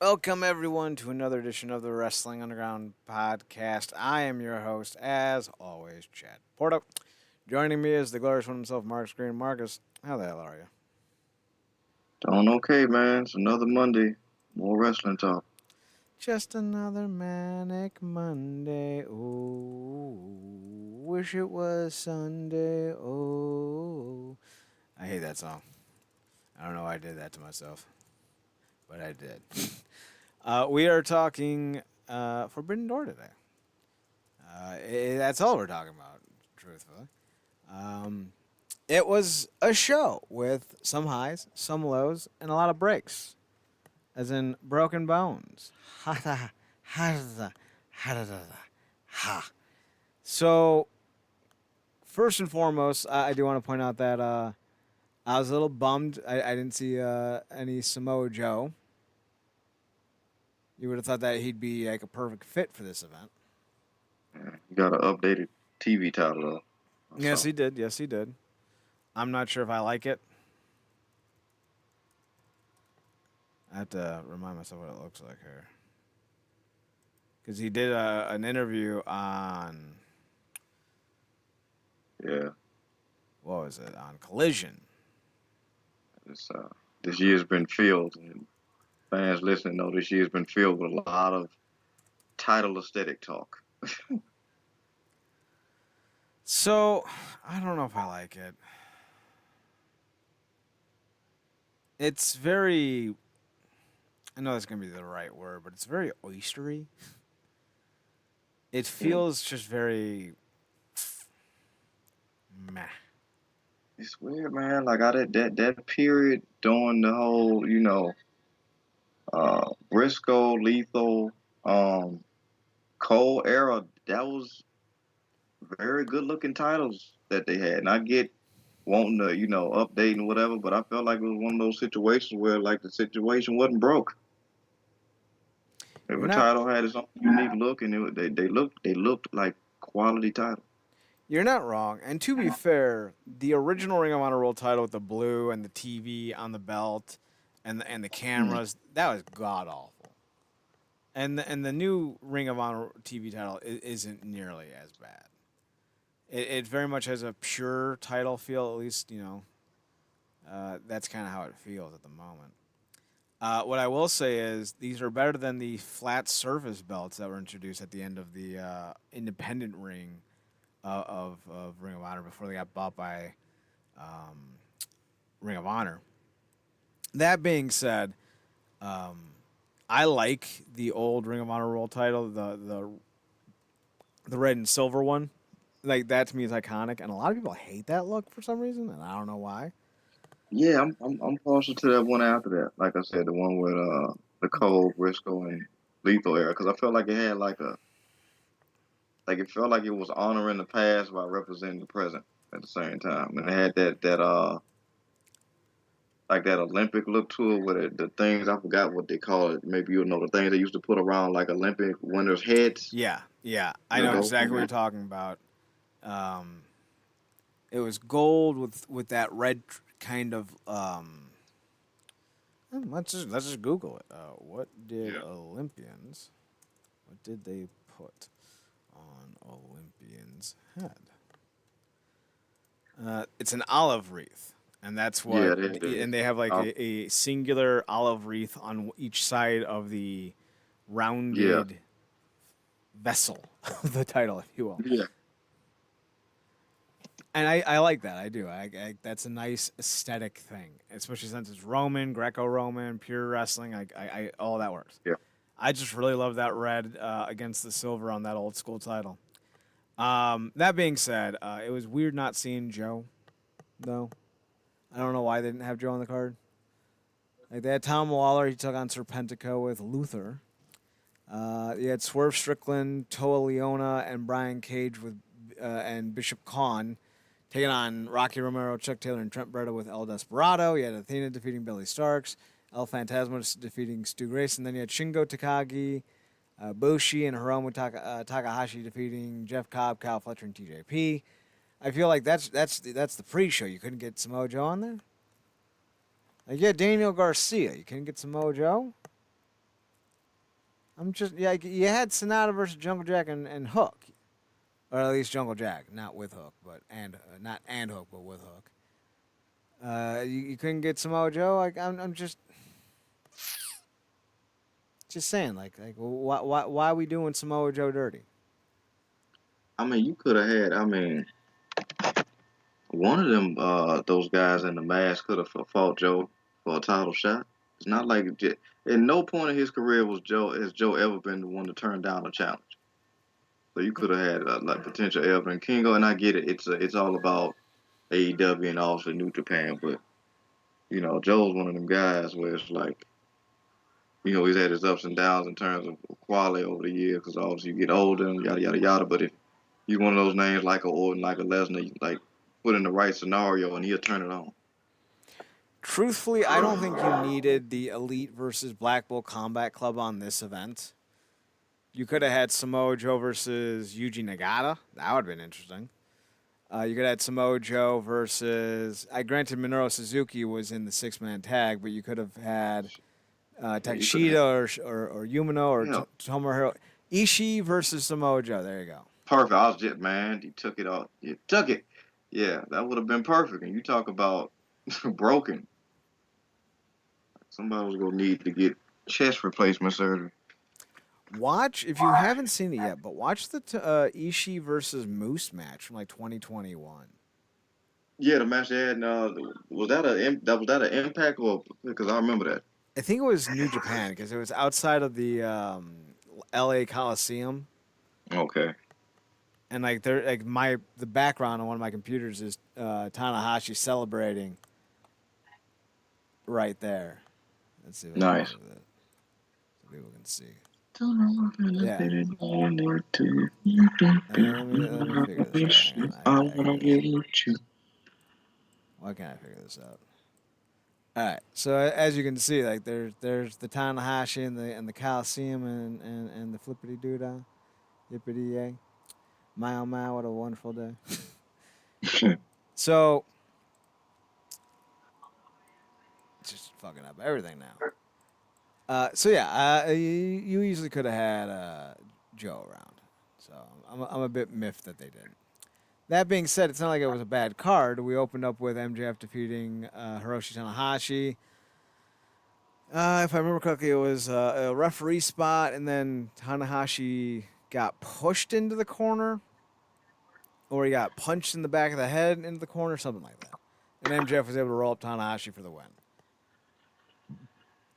Welcome, everyone, to another edition of the Wrestling Underground podcast. I am your host, as always, Chad Porto. Joining me is the glorious one himself, Marcus Green. Marcus, how the hell are you? Doing okay, man. It's another Monday. More wrestling talk. Just another manic Monday. Oh, wish it was Sunday. Oh, I hate that song. I don't know why I did that to myself, but I did. We are talking Forbidden Door today. That's all we're talking about, truthfully. Um, it was a show with some highs, some lows, and a lot of breaks, as in broken bones. Ha ha ha ha ha ha. So first and foremost, I do want to point out that I was a little bummed. I didn't see any Samoa Joe. You would have thought that he'd be like a perfect fit for this event. Yeah, you got an updated TV title though. Yes, So he did. Yes, he did. I'm not sure if I like it. I have to remind myself what it looks like here. Because he did an interview on, yeah, what was it, on Collision. this this year's been filled, and fans listening know this year's been filled with a lot of title aesthetic talk. So, I don't know if I like it. It's very, I know that's going to be the right word, but it's very oystery. It Yeah, feels just very meh. it's weird, man. Like I did that period during the whole, Briscoe, Lethal, um, Cole era. That was very good looking titles that they had, and I get wanting to, update and whatever. But I felt like it was one of those situations where like the situation wasn't broke. You're Every not title had its own unique look, and they looked like quality title. you're not wrong. And to be fair, the original Ring of Honor World title with the blue and the TV on the belt and the Mm. cameras, that was god awful. And the new Ring of Honor TV title isn't nearly as bad. It very much has a pure title feel. At least that's kind of how it feels at the moment. What I will say is these are better than the flat surface belts that were introduced at the end of the independent ring of Ring of Honor before they got bought by Ring of Honor. That being said, I like the old Ring of Honor World title, the red and silver one. Like that to me is iconic, and a lot of people hate that look for some reason, and I don't know why. Yeah, I'm partial to that one after that. Like I said, the one with the Cole, Briscoe, and Lethal era, because I felt like it had like it felt like it was honoring the past by representing the present at the same time, and it had that like that Olympic look to it with the things I forgot what they call it. Maybe you'll know the things they used to put around like Olympic winners' heads. Yeah, yeah, I The know gold. exactly what you're talking about. Um, it was gold with that red kind of. Let's just Google it. What did Yeah. Olympians? What did they put on Olympians' head? It's an olive wreath, and that's Yeah, what. they And they have like uh, a singular olive wreath on each side of the yeah, rounded vessel of the title, if you will. yeah, And I like that. I do. That's a nice aesthetic thing, especially since it's Roman, Greco-Roman, pure wrestling. All that works. yeah. I just really love that red against the silver on that old school title. That being said, it was weird not seeing Joe, though. I don't know why they didn't have Joe on the card. Like they had Tom Lawler, he took on Serpentico with Luther. You had Swerve Strickland, Toa Leona, and Brian Cage with and Bishop Kaun taking on Rocky Romero, Chuck Taylor, and Trent Beretta with El Desperado. You had Athena defeating Billy Starks, El Phantasmo defeating Stu Grayson. Then you had Shingo Takagi, Bushi, and Hiromu Takahashi defeating Jeff Cobb, Kyle Fletcher, and TJP. I feel like that's the pre-show. You couldn't get Samoa Joe on there. Like yeah, Daniel Garcia. You couldn't get Samoa Joe. I'm just yeah. You had Sonata versus Jungle Jack and Hook, or at least Jungle Jack, not with Hook, but not and Hook, but with Hook. You couldn't get Samoa Joe. Like I'm just saying. Like why are we doing Samoa Joe dirty? I mean, you could have had. I mean, one of them, those guys in the mask could have fought Joe for a title shot. It's not like at no point in his career has Joe ever been the one to turn down a challenge. So you could have had like potential Evan Kingo, and I get it. It's all about AEW and also New Japan, but Joe's one of them guys where it's like he's had his ups and downs in terms of quality over the years because obviously you get older and yada yada yada. But if he's one of those names like a Orton, like a Lesnar, like put in the right scenario and he'll turn it on. Truthfully, I don't think you needed the Elite versus Black Bull Combat Club on this event. You could have had Samoa Joe versus Yuji Nagata. That would have been interesting. You could have had Samoa Joe versus. I granted Minoru Suzuki was in the 6-man tag, but you could have had Yeah, you could have. Takeshita or Yumino or Yeah, Tomohiro Ishii versus Samoa Joe. There you go. perfect. I was just man, he took it off. He took it. Yeah, that would have been perfect. And you talk about broken. Somebody was gonna need to get chest replacement surgery. Watch if you haven't seen it yet, but watch the Ishii versus Moose match from like 2021. Yeah, the match they had. Was that an impact or because I remember that. I think it was New Japan because it was outside of the L.A. Coliseum, Okay. and the background on one of my computers is Tanahashi celebrating right there. Let's see if I can Nice. move it so people can see. Don't know what Yeah. to Let me figure this out. Hang on. I I wanna gotta, get you. why can't I figure this out? All right. So as you can see, like there's the Tanahashi and the Coliseum and the flippity doodah, yippity yay, my oh my, what a wonderful day. So it's just fucking up everything now. So yeah, you easily could have had Joe around. So I'm a bit miffed that they didn't. That being said, it's not like it was a bad card. We opened up with MJF defeating Hiroshi Tanahashi. If I remember correctly, it was a referee spot, and then Tanahashi got pushed into the corner, or he got punched in the back of the head into the corner, something like that. And MJF was able to roll up Tanahashi for the win.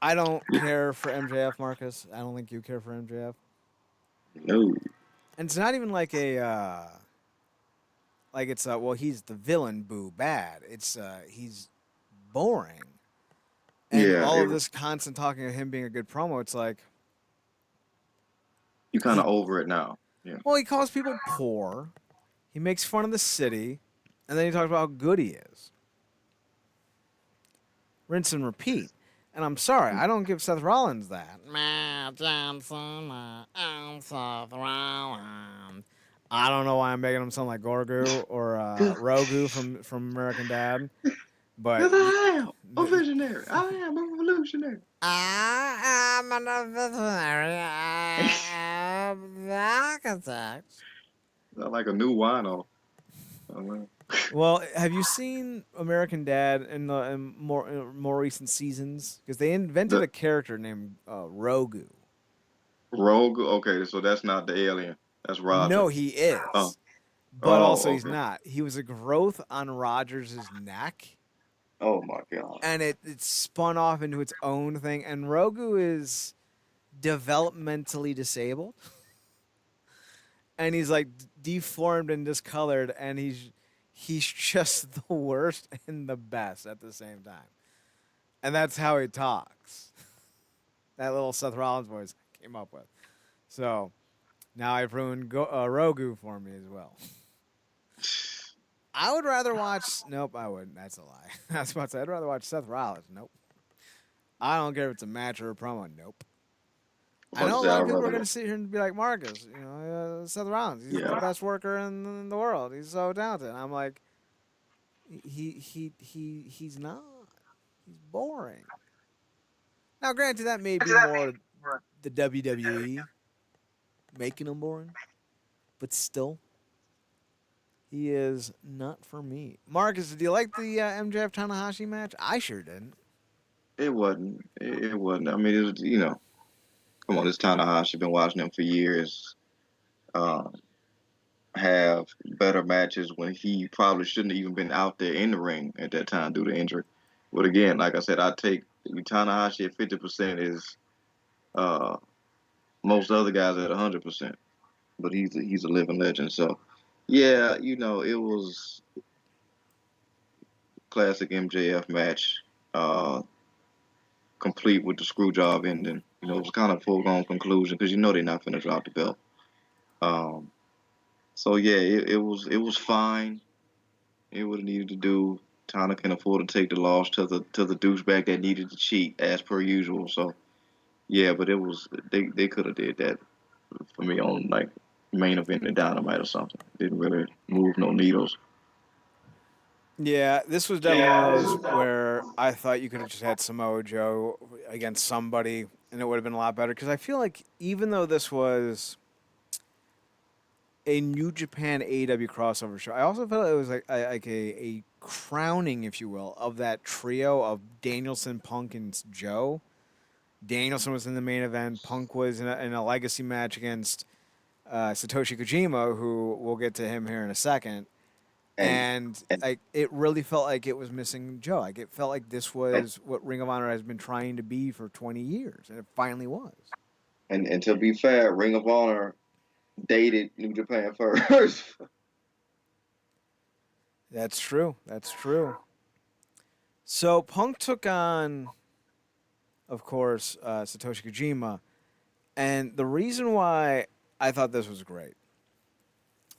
I don't care for MJF, Marcus. I don't think you care for MJF. No. And it's not even like well, he's the villain, boo, bad. It's he's boring. And Yeah, all of this constant talking of him being a good promo, it's like you kind of over it now. Yeah. well, he calls people poor. He makes fun of the city, and then he talks about how good he is. Rinse and repeat. And I'm sorry, I don't give Seth Rollins that. Johnson, I'm Seth Rollins. I don't know why I'm making him sound like Gorgu or Rogu from American Dad, but Because I am a visionary. I am a revolutionary. I am a visionary. I am the architect. Not like a new wino. Oh, man. Well, have you seen American Dad in more recent seasons? Because they invented The a character named Rogu. rogue. Okay, so that's not the alien. That's No, Roger. he Oh, is, but also oh, he's okay. not. He was a growth on Rogers' neck, Oh my God. and it spun off into its own thing. And Rogu is developmentally disabled, and he's like deformed and discolored, and he's just the worst and the best at the same time. And that's how he talks. That little Seth Rollins voice came up with. So now I've ruined Rogu for me as well. I would rather watch. Nope, I wouldn't. That's a lie. I was about to say I'd rather watch Seth Rollins. Nope. I don't care if it's a match or a promo. Nope. I I'd know a say lot I'd of people are rather. going to sit here and be like Marcus. Seth Rollins. He's the Yeah. best worker in the world. He's so talented. And I'm like, he's not. He's boring. Now, granted, that may be more the WWE making him boring, but still, he is not for me. Marcus, did you like the MJF Tanahashi match? I sure didn't. It wasn't. It wasn't. I mean, it was, come on, this Tanahashi been watching him for years. Uh, have better matches when he probably shouldn't have even been out there in the ring at that time due to injury. But again, like I said, I take Tanahashi at 50% is uh, most other guys at 100%. But he's a living legend. So yeah, it was classic MJF match, uh, complete with the screw job ending. It was kind of a foregone conclusion because they're not gonna drop the belt. Um, so yeah, it was fine. It would have needed to do. Tana can afford to take the loss to the douchebag that needed to cheat as per usual. So yeah, but it was they could have did that for me on like main event and Dynamite or something. Didn't really move no needles. Yeah, this was definitely one of those where I thought you could have just had Samoa Joe against somebody, and it would have been a lot better. Because I feel like even though this was a New Japan AEW crossover show, I also felt it was like a crowning, if you will, of that trio of Danielson, Punk, and Joe. Danielson was in the main event. Punk was in a legacy match against Satoshi Kojima, who we'll get to him here in a second. And And and like it really felt like it was missing Joe. Like it felt like this and was what Ring of Honor has been trying to be for 20 years, and it finally was. and to be fair, Ring of Honor dated New Japan first. That's true. That's true. So Punk took on, of course, Satoshi Kojima, and the reason why I thought this was great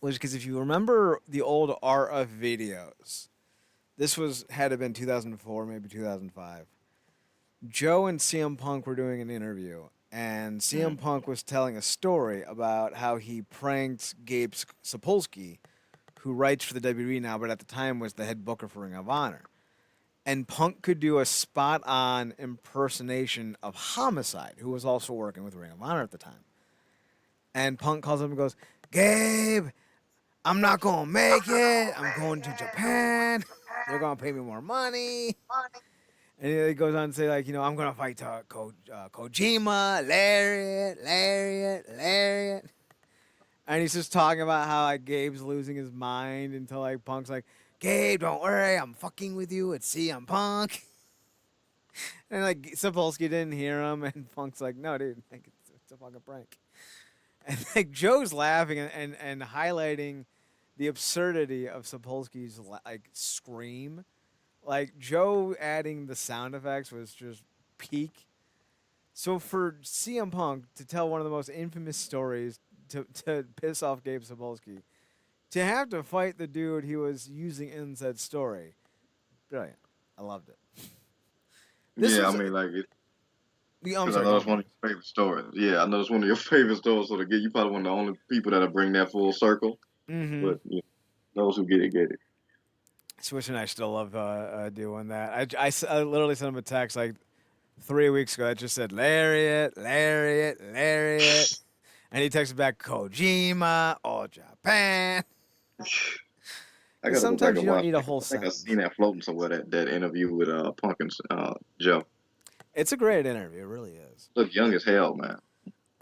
was because if you remember the old RF videos, this was had to have been 2004, maybe 2005. Joe and CM Punk were doing an interview, and CM Mm. Punk was telling a story about how he pranked Gabe Sapolsky, who writes for the WWE now, but at the time was the head booker for Ring of Honor. And Punk could do a spot on impersonation of Homicide, who was also working with Ring of Honor at the time. And Punk calls him and goes, Gabe, I'm not going to make it. I'm going to Japan. They're going to pay me more money. And he goes on to say, like, I'm going to fight Kojima, Lariat. And he's just talking about how, like, Gabe's losing his mind until, like, Punk's like, Gabe, don't worry, I'm fucking with you. It's CM Punk. And, like, Sapolsky didn't hear him. And Punk's like, no, dude, like, it's a fucking prank. And, like, Joe's laughing and highlighting the absurdity of Sapolsky's, like, scream. Like Joe adding the sound effects was just peak. So for CM Punk to tell one of the most infamous stories to piss off Gabe Sapolsky, to have to fight the dude he was using in said story, brilliant. I loved it. This Yeah, I was. mean, like, I'm because I sorry. know Go it's on, one of Marcus. your favorite stories. Yeah, I know it's one of your favorite stories. So to get you probably one of the only people that'll bring that full circle. Mm-hmm. But those who get it, get it. Switch and I still love doing that. I literally sent him a text like 3 weeks ago that just said Lariat, Lariat, Lariat. And he texted back Kojima, All Japan. I Because got to go back sometimes and you don't watch need a that 'cause whole I think I seen sentence. that floating somewhere. That interview with Punk and Joe. It's a great interview. It really is. Look young as hell, man.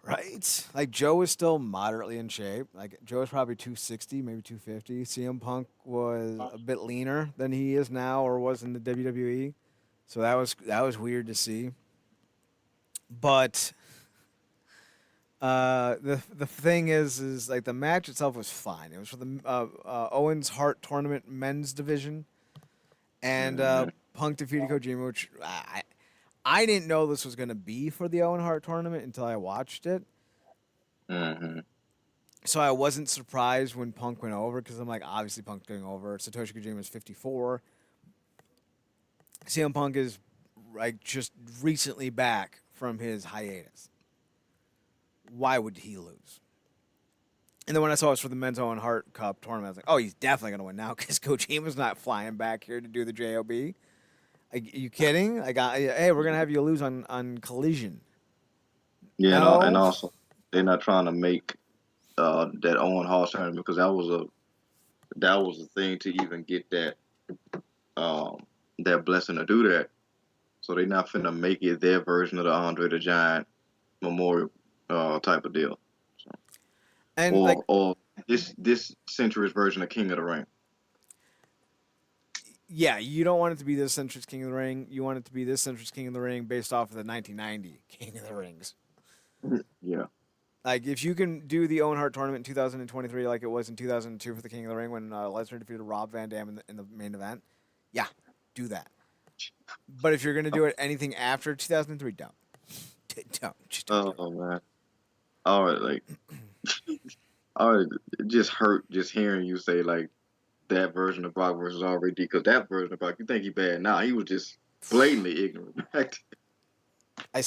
Right? Like, Joe is still moderately in shape. Like, Joe is probably 260, maybe 250. CM Punk was a bit leaner than he is now or was in the WWE. So that was weird to see. But the thing is like the match itself was fine. It was for the Owens Hart Tournament men's division, and Mm-hmm. Punk defeated Kojima, which I didn't know this was going to be for the Owen Hart tournament until I watched it. Mm-hmm. So I wasn't surprised when Punk went over because I'm like, obviously Punk's going over. Satoshi Kojima is 54. CM Punk is like just recently back from his hiatus. Why would he lose? And then when I saw it was for the men's Owen Hart Cup tournament, I was like, oh, he's definitely going to win now because Kojima's not flying back here to do the JOB. Are you kidding? Like, hey, we're going to have you lose on Collision. Yeah, and No. also they're not trying to make that Owen Hall tournament because that was a thing to even get um that blessing to do that. So they're not finna make it their version of the Andre the Giant Memorial type of deal, so, And like, or this century's version of King of the Ring. yeah, you don't want it to be this century's King of the Ring. You want it to be this century's King of the Ring based off of the 1990 King of the Rings. Yeah. Like, if you can do the Owen Hart tournament in 2023 like it was in 2002 for the King of the Ring when Lesnar defeated Rob Van Dam in the main event, yeah, do that. But if you're going to do it anything after 2003, don't. Don't. Just don't do it. Oh man. All right, like all right, it just hurt just hearing you say like that version of Brock versus RVD because that version of Brock, you think he bad now? He was just blatantly ignorant back I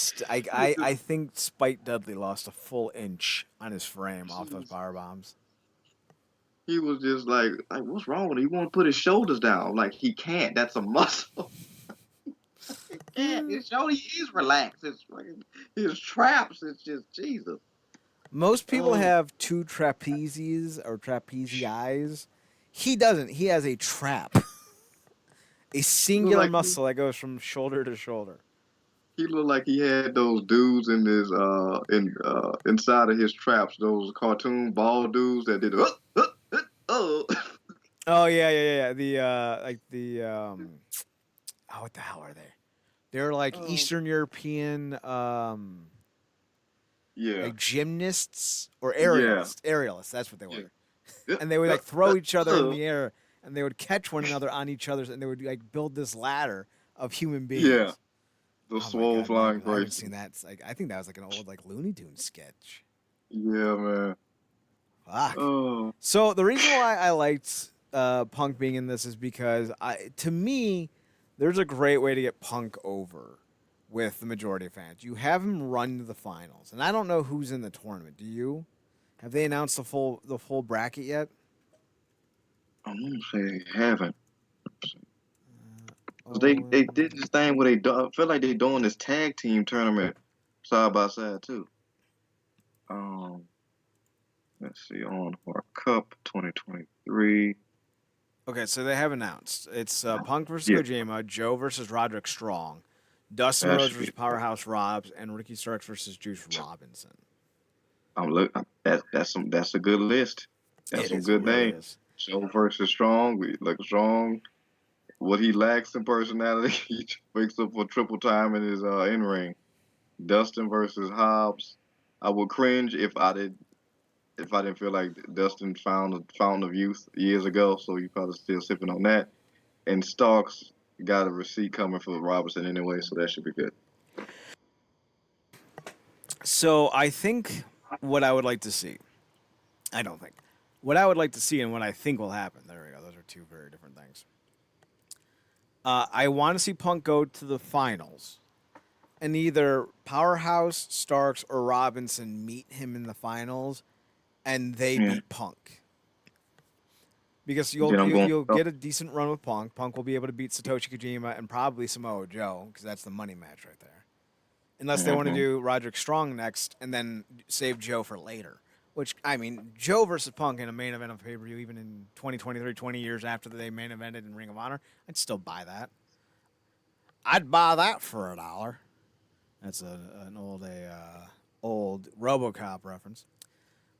think Spike Dudley lost a full inch on his frame off those power bombs. he was just like what's wrong with him? He won't put his shoulders down. Like he can't. That's a muscle. He can't. His shoulder is relaxed. It's like his traps. It's just Jesus. Most people Oh, have two trapezes or trapezii. He doesn't. He has a trap, a he looked singular like muscle that goes from shoulder to shoulder. he looked like he had those dudes in his inside of his traps. Those cartoon ball dudes that did oh. Oh yeah. The like the oh, what the hell are they? They're like Oh. Eastern European Yeah. like gymnasts or Yeah. aerialists. Aerialists, that's what they Yeah. were. And they would like throw each other in the air and they would catch one another on each other's and they would like build this ladder of human Yeah. beings. The Oh my swole god, no, flying I haven't Gracie. seen that. It's like I think that was like an old like Looney Tunes sketch. Yeah, man. Fuck. Oh. So the reason why I liked Punk being in this is because to me, there's a great way to get Punk over with the majority of fans. You have him run to the finals, and I don't know who's in the tournament. Do you? Have they announced the full bracket yet? I'm gonna say haven't. 'Cause they Owen. did this thing where they do, I feel like they doing this tag team tournament side by side too. Um, let's see, on for Cup 2023. Okay, so they have announced it's Punk versus Yeah, Kojima, Joe versus Roderick Strong, Dustin that Rhodes should versus be. Powerhouse Robs, and Ricky Starks versus Juice Robinson. I'm look. That's a good list. That's It some is. It good really names. is. Joe versus Strong. We like Strong. What he lacks in personality, he makes up for triple time in his in ring. Dustin versus Hobbs. I would cringe if I didn't feel like Dustin found a fountain of youth years ago, so he probably still sipping on that. And Starks got a receipt coming for Robinson anyway, so that should be good. So I think what I would like to see. I don't think. What I would like to see and what I think will happen. There we go. Those are two very different things. I want to see Punk go to the finals, and either Powerhouse, Starks, or Robinson meet him in the finals, and they Yeah. beat Punk. Because Then I'm going. you'll get a decent run with Punk. Punk will be able to beat Satoshi Kojima and probably Samoa Joe because that's the money match right there. Unless they want to Mm-hmm. do Roderick Strong next and then save Joe for later. Which, I mean, Joe versus Punk in a main event of pay per view, even in 2023, 20 years after they main evented in Ring of Honor, I'd still buy that. I'd buy that for $1. That's an old RoboCop reference.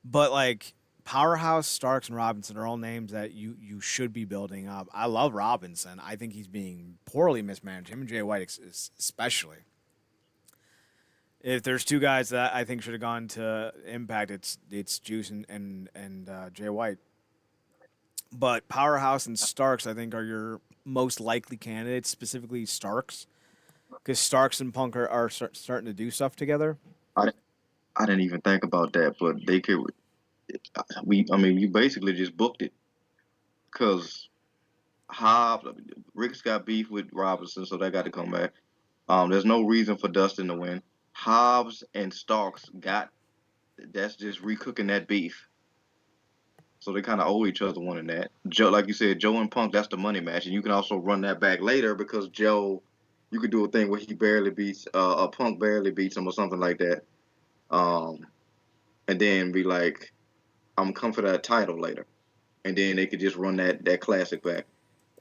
But like Powerhouse, Starks, and Robinson are all names that you should be building up. I love Robinson. I think he's being poorly mismanaged. Him and Jay White especially. If there's two guys that I think should have gone to Impact, it's Juice and Jay White. But Powerhouse and Starks, I think, are your most likely candidates. Specifically Starks, because Starks and Punk are starting to do stuff together. I, I didn't even think about that, but they could. I mean, you basically just booked it because Hobbs, Rick's got beef with Robinson, so that got to come back. There's no reason for Dustin to win. Hobbs and Starks got that's just recooking that beef. So they kind of owe each other one in that. Joe, like you said, Joe and Punk, that's the money match, and you can also run that back later because Joe, you could do a thing where he barely beats, Punk barely beats him or something like that. um, and then be like, I'm coming for that title later, and then they could just run that classic back.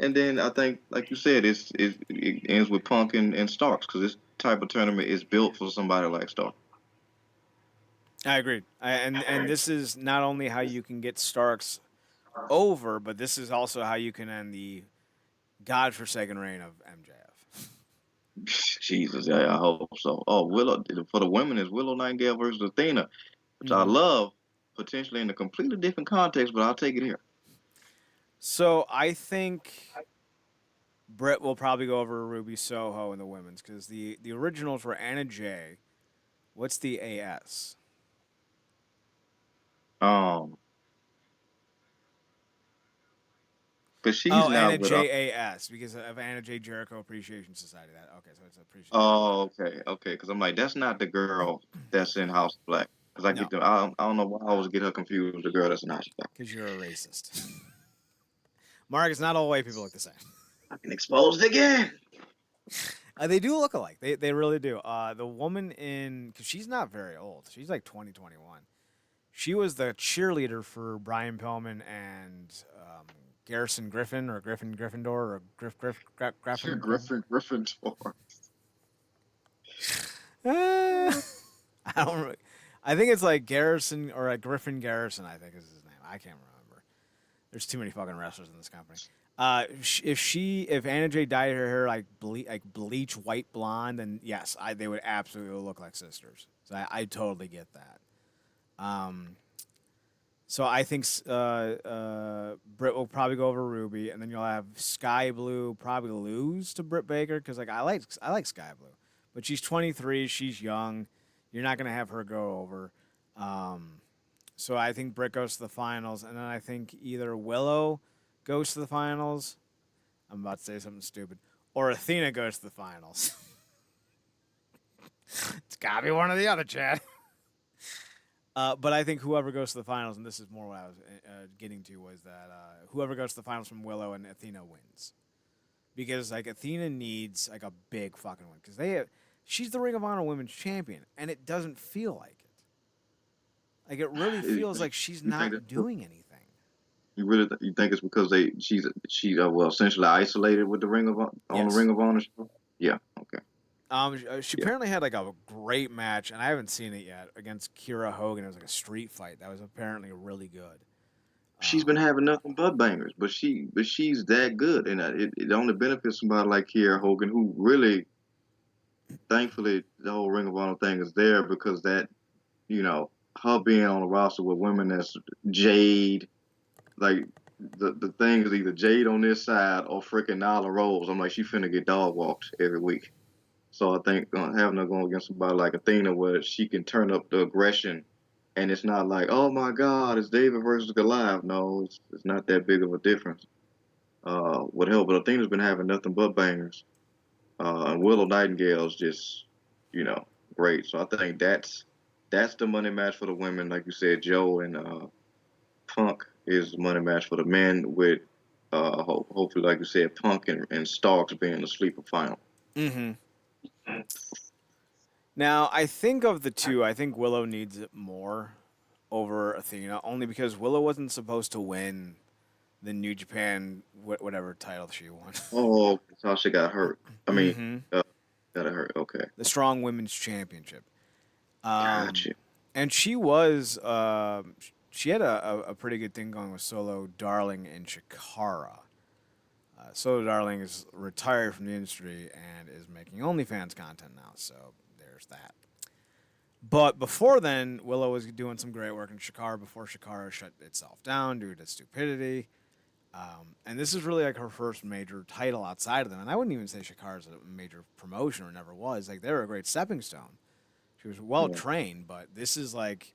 And then I think, like you said, it ends with Punk and Starks because this type of tournament is built for somebody like Stark. I agreed. And this is not only how you can get Starks over, but this is also how you can end the godforsaken reign of MJF. Jesus, yeah, I hope so. Oh, Willow for the women is Willow Nightingale versus Athena, which I Hmm. love, potentially in a completely different context, but I'll take it here. So I think Britt will probably go over Ruby Soho in the women's because the originals were Anna Jay. What's the AS? Um, but she's Oh, now Anna with JAS because of Anna J Jericho Appreciation Society. That okay, so it's appreciation. oh, okay, because I'm like, that's not the girl that's in House of Black. Because I No, get them, I don't know why I always get her confused with the girl that's in House of Black. because you're a racist. Mark, it's not all white people look the same. I've been exposed again. They do look alike. They really do. The woman in because she's not very old. She's like 2021. She was the cheerleader for Brian Pillman and Garrison Griffin or Griffin Gryffindor or Griffin. Griffin Gryffindor. Uh, I don't. I think it's like Garrison or Griffin Garrison. I think is his name. I can't remember. There's too many fucking wrestlers in this company. If Anna Jay dyed her hair like bleach white blonde, then yes, they would absolutely look like sisters. So I totally get that. Um, so I think Britt will probably go over Ruby, and then you'll have Sky Blue probably lose to Britt Baker because like I like Sky Blue, but she's 23, she's young. You're not gonna have her go over. Um, so I think Britt goes to the finals, and then I think either Willow goes to the finals. I'm about to say something stupid, or Athena goes to the finals. It's gotta be one or the other, Chad. But I think whoever goes to the finals, and this is more what I was getting to, was that whoever goes to the finals from Willow and Athena wins, because like Athena needs like a big fucking win because she's the Ring of Honor Women's Champion, and it doesn't feel like it. Like it really You feels like she's think not doing anything. you really you think it's because she's well essentially isolated with the on the Yes. Ring of Honor show? Yeah. Okay. She Yeah. apparently had like a great match, and I haven't seen it yet against Kira Hogan. It was like a street fight that was apparently really good. She's been having nothing but bangers, but she's that good, and it only benefits somebody like Kiera Hogan, who really, thankfully, the whole Ring of Honor thing is there because that her being on a roster with women that's Jade, like the thing is either Jade on this side or freaking Nyla Rose. I'm like, she finna get dog walked every week. So I think having her going against somebody like Athena, where she can turn up the aggression, and it's not like, oh my God, it's David versus Goliath. No, it's not that big of a difference. Would help, but Athena's been having nothing but bangers. And Willow Nightingale's just, you know, great. So I think that's the money match for the women, like you said. Joe and Punk is the money match for the men, with hopefully, like you said, Punk and Starks being the sleeper final. Mm-hmm. Now, I think of the two, I think Willow needs it more over Athena, only because Willow wasn't supposed to win the New Japan whatever title she won. Oh, Sasha got hurt. I mean, Mm-hmm. uh, got hurt. Okay, The Strong Women's Championship. Um, gotcha. and she had a pretty good thing going with Solo Darling and Shikara. Solo Darling is retired from the industry and is making OnlyFans content now, so there's that. But before then, Willow was doing some great work in Shikara before Shikara shut itself down due to stupidity. And this is really like her first major title outside of them. And I wouldn't even say Shikara's a major promotion or never was. Like, they were a great stepping stone. She was well Yeah. trained, but this is like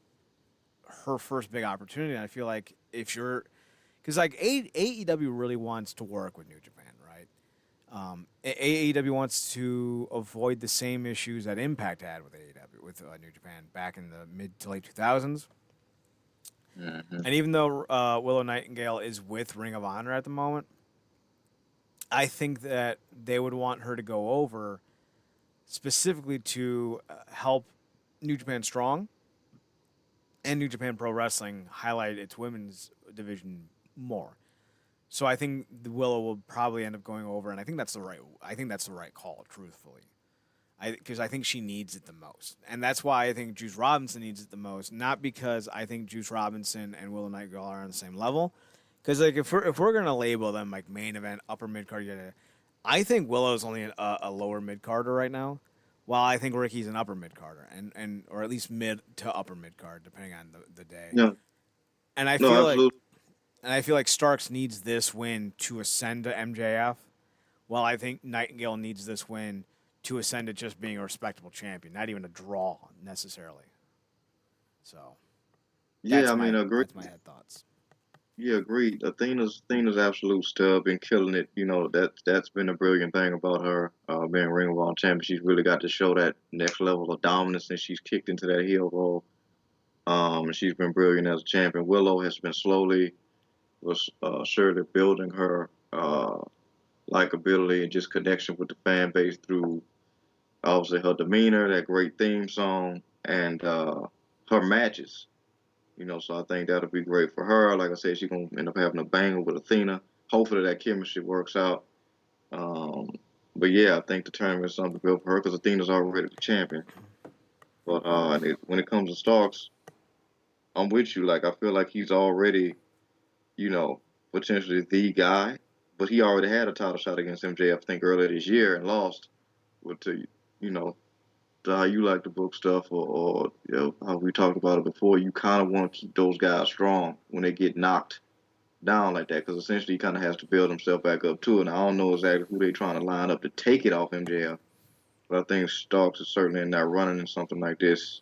her first big opportunity. And I feel like if you're, because like AEW really wants to work with New Japan, right? AEW wants to avoid the same issues that Impact had with AEW with New Japan back in the mid to late 2000s. Hmm. And even though Willow Nightingale is with Ring of Honor at the moment, I think that they would want her to go over specifically to help New Japan Strong and New Japan Pro Wrestling highlight its women's division more. So I think the Willow will probably end up going over, and I think that's the right. I think that's the right call, truthfully. Because I think she needs it the most, and that's why I think Juice Robinson needs it the most. Not because I think Juice Robinson and Willow Nightingale are on the same level. Because like if we're gonna label them like main event, upper mid card, I think Willow's only a lower mid carder right now, while I think Ricky's an upper mid carder, and or at least mid to upper mid card, depending on the day. Yeah, And I no, feel like absolutely. and I feel like Starks needs this win to ascend to MJF, while I think Nightingale needs this win to ascend to just being a respectable champion, not even a draw necessarily. So Yeah, I mean, agree. that's my head thoughts. Yeah, agreed. Athena's absolute stud, been killing it. You know, that's been a brilliant thing about her being Ring of Honor champion. She's really got to show that next level of dominance, and she's kicked into that heel role. And she's been brilliant as a champion. Willow has been slowly, was surely building her likability and just connection with the fan base through obviously her demeanor, that great theme song, and her matches. You know, so I think that'll be great for her. Like I said, she's gonna end up having a banger with Athena. Hopefully that chemistry works out. Um, but yeah, I think the tournament is something built for her because Athena's already the champion. But when it comes to Starks, I'm with you. Like I feel like he's already, you know, potentially the guy. But he already had a title shot against MJF, I think, earlier this year and lost. With to you know to how you like to book stuff, or you know how we talked about it before. You kind of want to keep those guys strong when they get knocked down like that, because essentially he kind of has to build himself back up to it. And I don't know exactly who they're trying to line up to take it off MJF, but I think Starks is certainly in that running, and something like this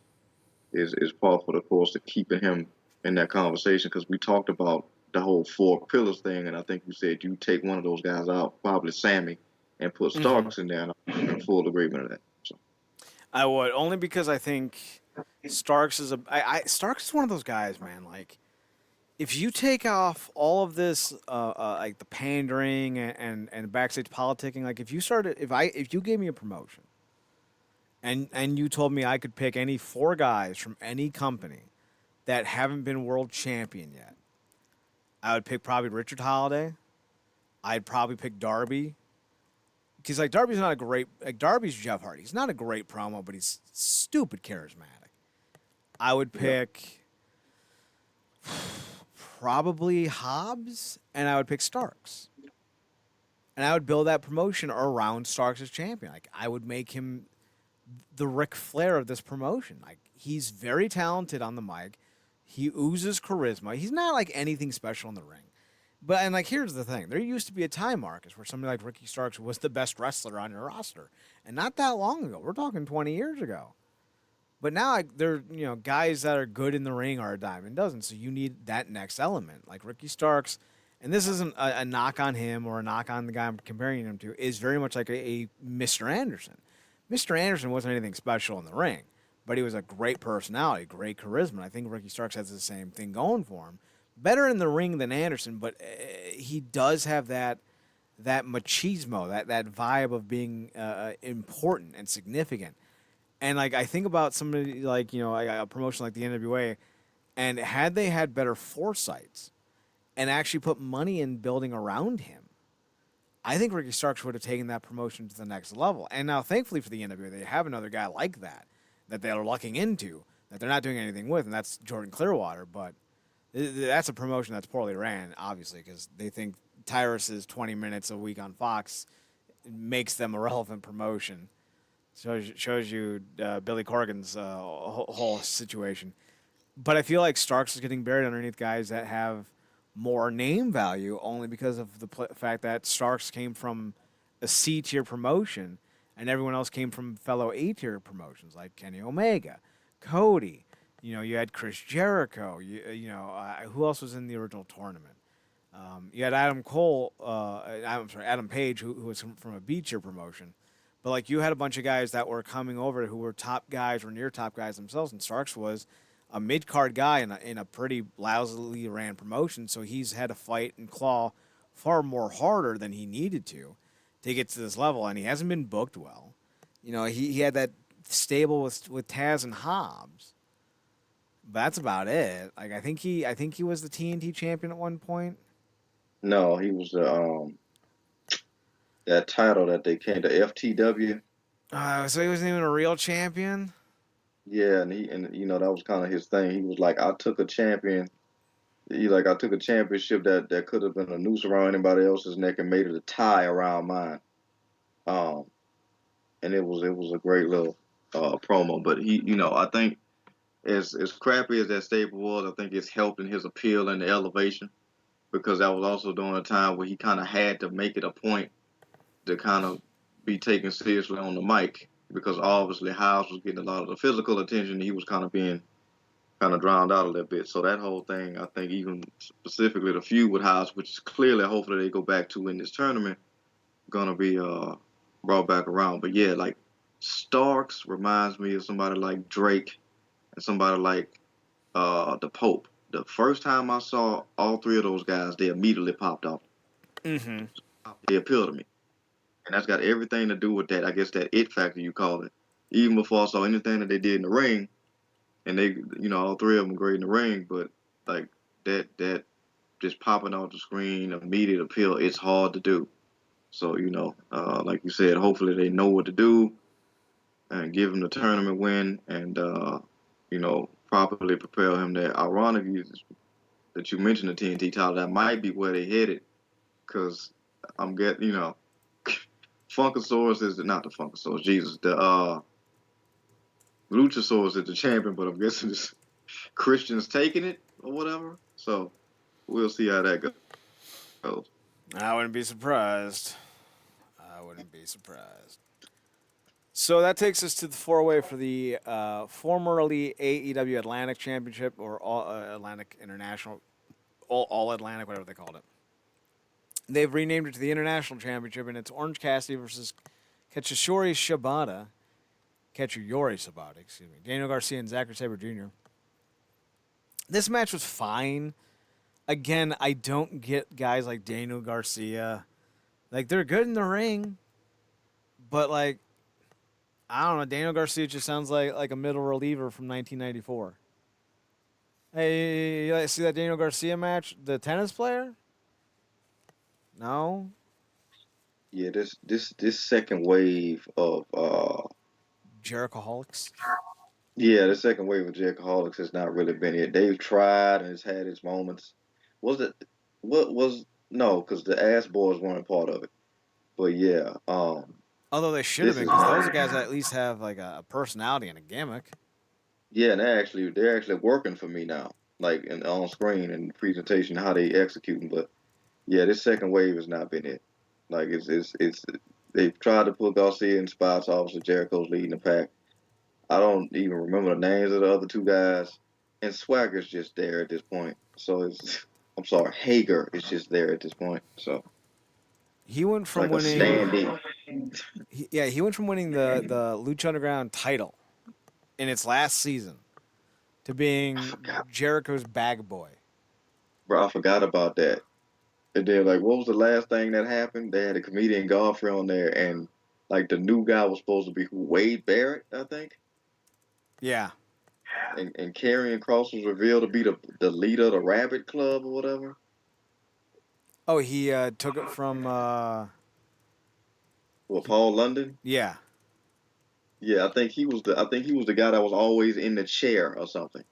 is part for the course to keeping him in that conversation, because we talked about the whole four pillars thing, and I think you said you take one of those guys out, probably Sammy, and put Mm-hmm. Starks in there, and I'm in full agreement of that. So, I would only because I think Starks is Starks is one of those guys, man. Like if you take off all of this, like the pandering and backstage politicking, like if you gave me a promotion and you told me I could pick any four guys from any company that haven't been world champion yet, I would pick probably Richard Holiday. I'd probably pick Darby because like Darby's not a great like Darby's Jeff Hardy. He's not a great promo, but he's stupid charismatic. I would yeah. pick probably Hobbs, and I would pick Starks. And I would build that promotion around Starks as champion. Like I would make him the Ric Flair of this promotion. Like he's very talented on the mic. He oozes charisma. He's not like anything special in the ring. But and like here's the thing: there used to be a time, Marcus, where somebody like Ricky Starks was the best wrestler on your roster, and not that long ago. We're talking 20 years ago. But now like, they're guys that are good in the ring are a dime and dozen. So you need that next element, like Ricky Starks. And this isn't a knock on him or a knock on the guy I'm comparing him to. Is very much like a Mr. Anderson. Mr. Anderson wasn't anything special in the ring, but he was a great personality, great charisma. I think Ricky Starks has the same thing going for him. Better in the ring than Anderson, but he does have that machismo, that vibe of being important and significant. And like I think about somebody like a promotion like the NWA, and had they had better foresights and actually put money in building around him, I think Ricky Starks would have taken that promotion to the next level. And now, thankfully for the NWA, they have another guy like that they're lucking into that they're not doing anything with, and that's Jordan Clearwater. But that's a promotion that's poorly ran, obviously, because they think Tyrus's 20 minutes a week on Fox makes them a relevant promotion. Shows you Billy Corgan's whole situation. But I feel like Starks is getting buried underneath guys that have more name value only because of the fact that Starks came from a C tier promotion and everyone else came from fellow A tier promotions like Kenny Omega, Cody. You had Chris Jericho. Who else was in the original tournament? You had Adam Cole. I'm sorry, Adam Page, who was from a B tier promotion. But like you had a bunch of guys that were coming over who were top guys or near top guys themselves, and Starks was a mid card guy in a pretty lousily ran promotion, so he's had to fight and claw far more harder than he needed to get to this level, and he hasn't been booked well. He had that stable with Taz and Hobbs, That's about it. Like I think he was the TNT champion at one point. No, he was the that title that they came to FTW. So he wasn't even a real champion. Yeah, and you know that was kind of his thing. He was like, I took a champion. He like I took a championship that could have been a noose around anybody else's neck and made it a tie around mine. Um, and it was a great little promo. But he, you know, I think as crappy as that staple was, I think it's helped in his appeal and the elevation because that was also during a time where he kind of had to make it a point to kind of be taken seriously on the mic because obviously House was getting a lot of the physical attention. He was kind of being kind of drowned out a little bit. So that whole thing, I think, even specifically the feud with House, which is clearly, hopefully, they go back to in this tournament, gonna be brought back around. But yeah, like Starks reminds me of somebody like Drake and somebody like the Pope. The first time I saw all three of those guys, they immediately popped off. Mm-hmm. They appeal to me, and that's got everything to do with that. I guess that it factor you call it. Even before I saw anything that they did in the ring, and they, you know, all three of them great in the ring, but like that just popping off the screen, immediate appeal, it's hard to do. So you know, like you said, hopefully they know what to do and give him the tournament win, and you know, properly prepare him. That ironically that you mentioned the TNT title, that might be where they headed, because I'm getting, you know, Funkasaurus is not the Funkasaurus, Jesus, the Luchasaurus is the champion, but I'm guessing it's Christian's taking it or whatever. So we'll see how that goes. I wouldn't be surprised. I wouldn't be surprised. So that takes us to the four-way for the formerly AEW Atlantic Championship or Atlantic International, all Atlantic, whatever they called it. They've renamed it to the International Championship, and it's Orange Cassidy versus Katsushori Shibata. Katsuyori Shibata, excuse me. Daniel Garcia and Zachary Sabre Jr. This match was fine. Again, I don't get guys like Daniel Garcia. Like, they're good in the ring, but, like, I don't know. Daniel Garcia just sounds like a middle reliever from 1994. Hey, you see that Daniel Garcia match? The tennis player? No? Yeah, this second wave of Jerichoholics? yeah, the second wave of Jackaholics has not really been it. They've tried and it's had its moments. Was it what was no, because the ass boys weren't a part of it. But yeah, Although they should have this been, is because those are guys that at least have like a personality and a gimmick. yeah, and they're actually working for me now, like in on screen and presentation how they executing. But yeah, this second wave has not been it. Like it's they've tried to put Garcia in spots. Obviously, Jericho's leading the pack. I don't even remember the names of the other two guys, and Swagger's just there at this point. So it's I'm sorry, Hager is just there at this point. So He went it's from like a winning, stand-in. he went from winning the Lucha Underground title in its last season to I being forgot, Jericho's bag boy. bro. I forgot about that. And then like, what was the last thing that happened? They had a comedian Godfrey on there, and like the new guy was supposed to be who, Wade Barrett, I think. Yeah. And Karrion Cross was revealed to be the leader of the Rabbit Club or whatever. Oh, he took it from Well, Paul London. yeah. Yeah, I think he was the guy that was always in the chair or something.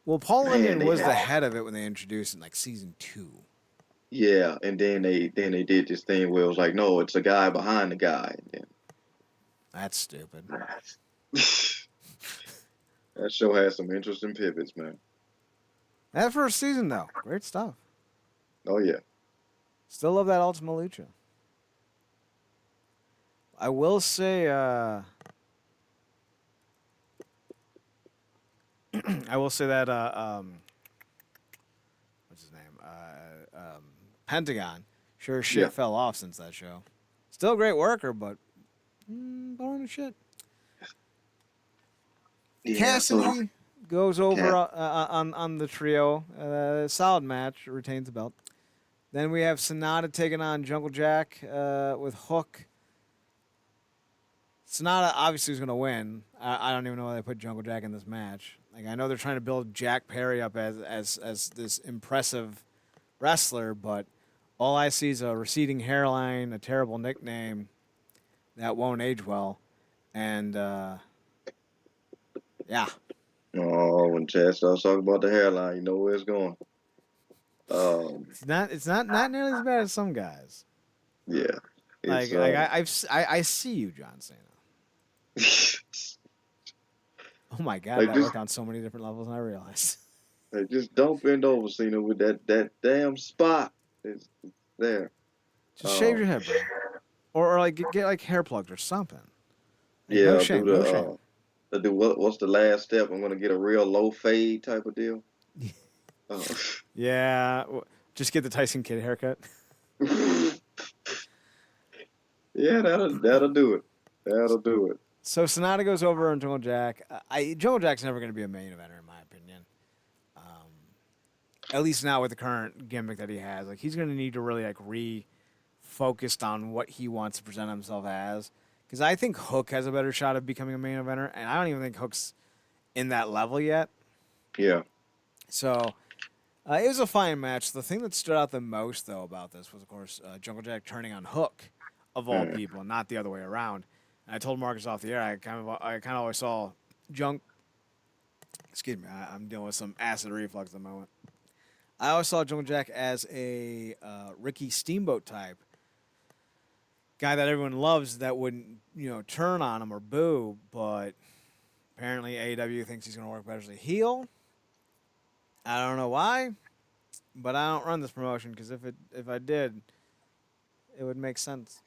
Well, Paul Man, London they was the had head of it when they introduced it in like season 2. yeah, and then they did this thing where it was like, no, it's a guy behind the guy. And That's stupid. then, that show has some interesting pivots, man. That first season though, great stuff. Oh yeah, Still love that Ultima Lucha. I will say, I will say that what's his name? Pentagon sure as yeah, shit fell off since that show. Still a great worker, but boring as shit. yeah. So Cassidy goes over Cat, on the trio. Solid match, retains the belt. Then we have Sonata taking on Jungle Jack with Hook. Sonata obviously is going to win. I don't even know why they put Jungle Jack in this match. Like I know they're trying to build Jack Perry up as this impressive wrestler, but all I see is a receding hairline, a terrible nickname that won't age well, and yeah, Oh, when Chad starts talking about the hairline, you know where it's going. Um, it's not nearly as bad as some guys. yeah, it's I see you, John Cena. Oh my God, like that just worked on so many different levels than I realized. like just don't bend over, Cena, with that damn spot. It's there. Just shave your Um, head, bro, or like get like hair plugs or something. Like no yeah, do shame, no shame. do what's the last step? I'm gonna get a real low fade type of deal. Uh, Yeah, just get the Tyson Kidd haircut. yeah, that'll do it. That'll do it. So Sonata goes over on Jungle Jack. Jungle Jack's never going to be a main eventer, in my opinion. Um, at least now with the current gimmick that he has, like he's going to need to really like refocused on what he wants to present himself as. Because I think Hook has a better shot of becoming a main eventer, and I don't even think Hook's in that level yet. Yeah. So it was a fine match. The thing that stood out the most, though, about this was, of course, Jungle Jack turning on Hook, of all Mm. people, not the other way around. And I told Marcus off the air, I kind of always saw Junk. Excuse me, I'm dealing with some acid reflux at the moment. I always saw Jungle Jack as a Ricky Steamboat type guy that everyone loves that wouldn't turn on him or boo, but apparently AEW thinks he's going to work better as a heel. I don't know why, but I don't run this promotion because if I did, it would make sense.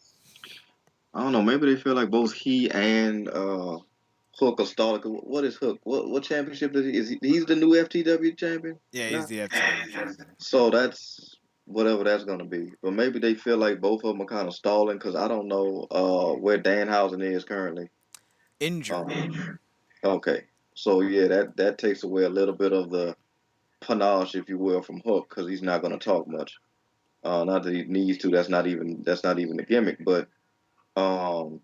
I don't know. Maybe they feel like both he and Hook are stalling. What is Hook? What championship is he? He's the new FTW champion? Yeah, he's Nah. the FTW champion. So that's whatever that's gonna be. But maybe they feel like both of them are kind of stalling because I don't know where Danhausen is currently. Injured. Okay, so yeah, that takes away a little bit of the panache, if you will, from Hook because he's not gonna talk much. Not that he needs to. That's not even the gimmick. But um,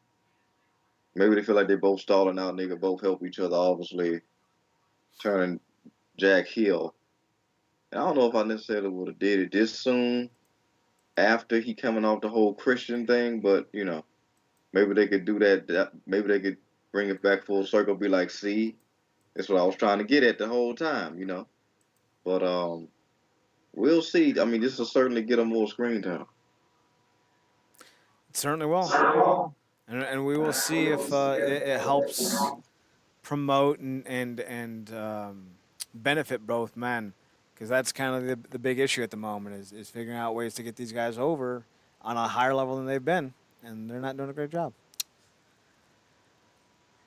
maybe they feel like they both stalling out and they could both help each other. Obviously, turning Jack heel. And I don't know if I necessarily would have did it this soon after he coming off the whole Christian thing, but maybe they could do that. Maybe they could bring it back full circle. Be like, see, that's what I was trying to get at the whole time. But we'll see. I mean, this will certainly get him more screen time. It certainly will. And we will see if it helps promote and benefit both men, because that's kind of the big issue at the moment is figuring out ways to get these guys over on a higher level than they've been, and they're not doing a great job.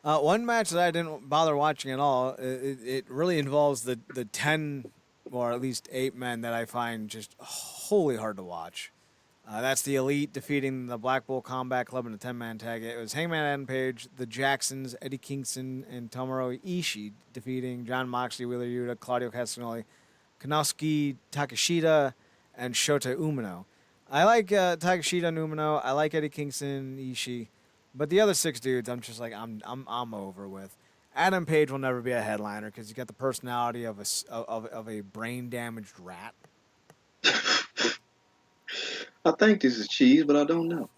One match that I didn't bother watching at all, it really involves the 10 or at least 8 men that I find just wholly hard to watch. That's the Elite defeating the Black Bull Combat Club in a 10-man tag. It was Hangman Adam Page, the Jacksons, Eddie Kingston, and Tomohiro Ishii defeating John Moxley, Wheeler Yuta, Claudio Castagnoli, Konosuke Takeshita, and Shota Umino. I like Takeshita and Umino. I like Eddie Kingston and Ishii. But the other 6 dudes, I'm just like, I'm over with. Adam Page will never be a headliner because he's got the personality of a brain damaged rat. I think this is cheese, but I don't know.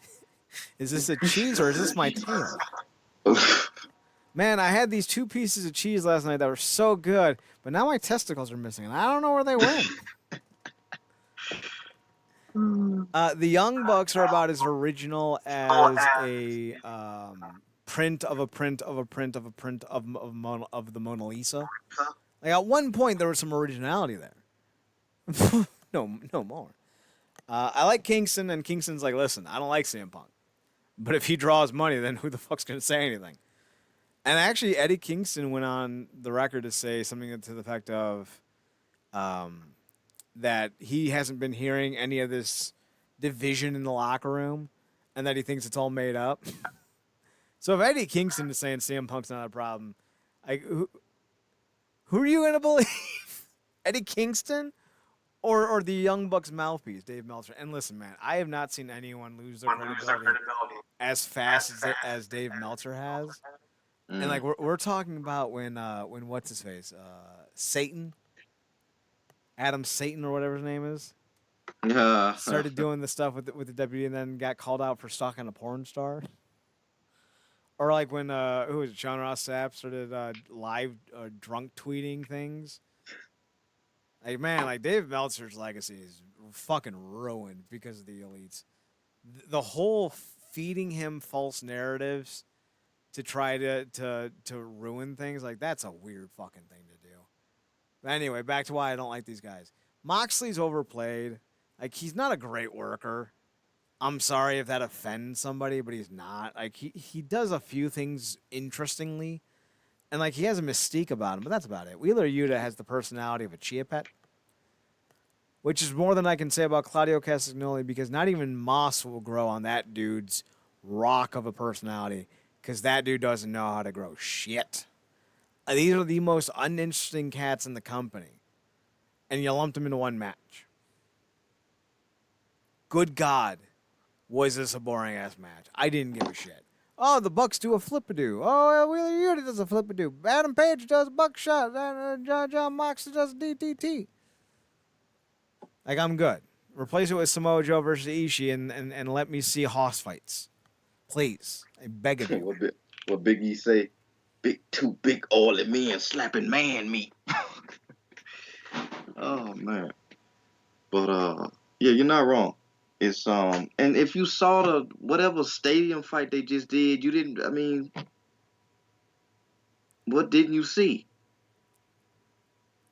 Is this a cheese or is this my tail? Man, I had these 2 pieces of cheese last night that were so good, but now my testicles are missing, and I don't know where they went. The Young Bucks are about as original as a print of a print of a print of a print of the Mona Lisa. Like at one point, there was some originality there. No more. I like Kingston, and Kingston's like, listen, I don't like CM Punk, but if he draws money, then who the fuck's gonna say anything? And actually, Eddie Kingston went on the record to say something to the effect of that he hasn't been hearing any of this division in the locker room, and that he thinks it's all made up. So if Eddie Kingston is saying CM Punk's not a problem, like who are you gonna believe? Eddie Kingston or the Young Bucks mouthpiece, Dave Meltzer? And listen, man, I have not seen anyone lose their credibility as fast as Dave Meltzer has. And Mm. like we're talking about when what's his face Satan, Adam Satan or whatever his name is, Yeah. started doing the stuff with the WWE and then got called out for stalking a porn star. Or like when who was it, Sean Ross Sapp started live drunk tweeting things. Like man, like Dave Meltzer's legacy is fucking ruined because of the elites. The whole feeding him false narratives to try to ruin things, like that's a weird fucking thing to do. But anyway, back to why I don't like these guys. Moxley's overplayed. Like he's not a great worker. I'm sorry if that offends somebody, but he's not. Like he does a few things interestingly, and like he has a mystique about him, but that's about it. Wheeler Yuta has the personality of a chia pet, which is more than I can say about Claudio Castagnoli because not even moss will grow on that dude's rock of a personality because that dude doesn't know how to grow shit. These are the most uninteresting cats in the company, and you lumped them into one match. Good God, was this a boring ass match? I didn't give a shit. Oh, the Bucks do a flip-a-doo. Oh, Wheeler Yuta does a flip-a-doo. Adam Page does a buckshot. John Moxley does a DDT. Like, I'm good. Replace it with Samoa Joe versus Ishii and let me see hoss fights. Please. I beg of you. What Big E say? Two big oily men slapping man meat. Oh man. But yeah, you're not wrong. It's and if you saw the whatever stadium fight they just did, you didn't. I mean, what didn't you see?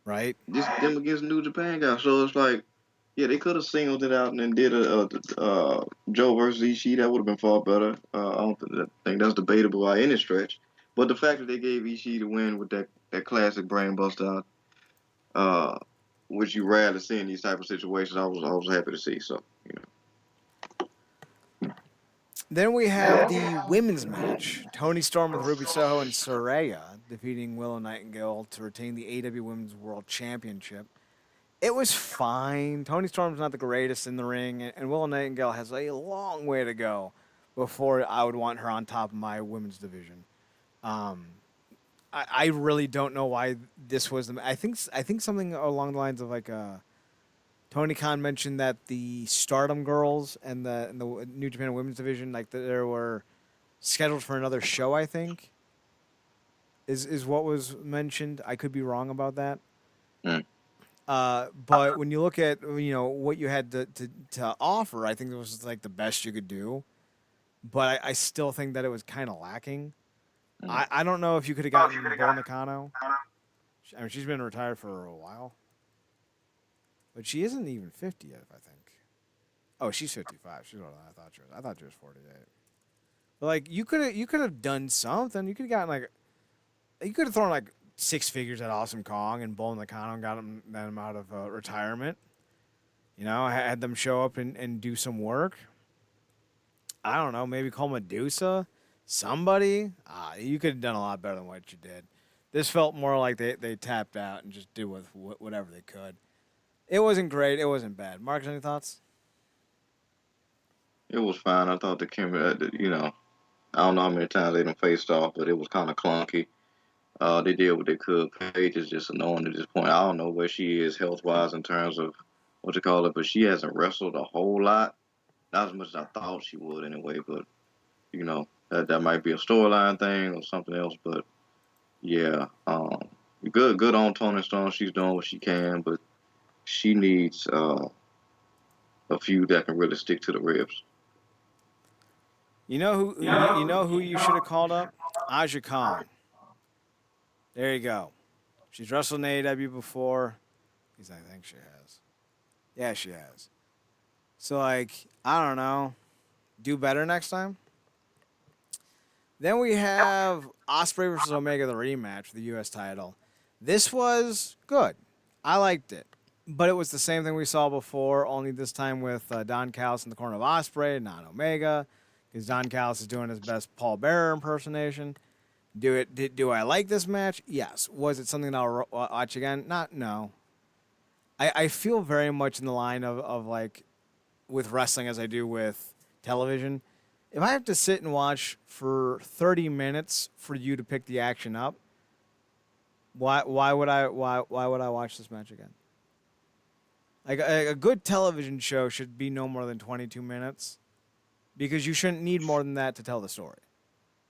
Right? Just them against New Japan guys. So it's like, yeah, they could have singled it out and then did a Joe versus Ishii. That would have been far better. I don't think that's debatable by any stretch. But the fact that they gave Ishii the win with that classic brain buster, uh, which you rarely see in these type of situations, I was happy to see. So you know. Then we have the women's match. Toni Storm with Ruby Soho and Saraya defeating Willow Nightingale to retain the AW Women's World Championship. It was fine. Toni Storm's not the greatest in the ring, and Willow Nightingale has a long way to go before I would want her on top of my women's division. Um, I really don't know why this was. I think something along the lines of like Tony Khan mentioned that the Stardom girls and the New Japan Women's division like there were scheduled for another show. I think is what was mentioned. I could be wrong about that. Mm. But when you look at what you had to offer, I think it was like the best you could do. But I still think that it was kind of lacking. I don't know if you could have gotten Bull Nakano. I mean, she's been retired for a while, but she isn't even 50 yet. I think. Oh, she's 55. She's older than I thought she was. I thought she was 48. But like you could have done something. You could have gotten like you could have thrown like six figures at Awesome Kong and Bull Nakano and got them out of retirement. Had them show up and do some work. I don't know, maybe call Medusa, somebody. You could have done a lot better than what you did. This felt more like they tapped out and just did with whatever they could. It wasn't great. It wasn't bad. Mark, any thoughts? It was fine. I thought the camera, I don't know how many times they done faced off, but it was kind of clunky. They did what they could. Paige is just annoying at this point. I don't know where she is health wise in terms of what you call it, but she hasn't wrestled a whole lot. Not as much as I thought she would anyway, but that might be a storyline thing or something else. But yeah, good on Tony Storm. She's doing what she can, but she needs a few that can really stick to the ribs. You know who you should have called up? Aja Kong. There you go. She's wrestled in AEW before. At least I think she has. Yeah, she has. So like, I don't know. Do better next time. Then we have Ospreay versus Omega, the rematch for the U.S. title. This was good. I liked it. But it was the same thing we saw before, only this time with Don Callis in the corner of Ospreay, not Omega, because Don Callis is doing his best Paul Bearer impersonation. Do I like this match? Yes. Was it something that I'll watch again? No. I feel very much in the line of like with wrestling as I do with television. If I have to sit and watch for 30 minutes for you to pick the action up, why would I watch this match again? Like a good television show should be no more than 22 minutes because you shouldn't need more than that to tell the story.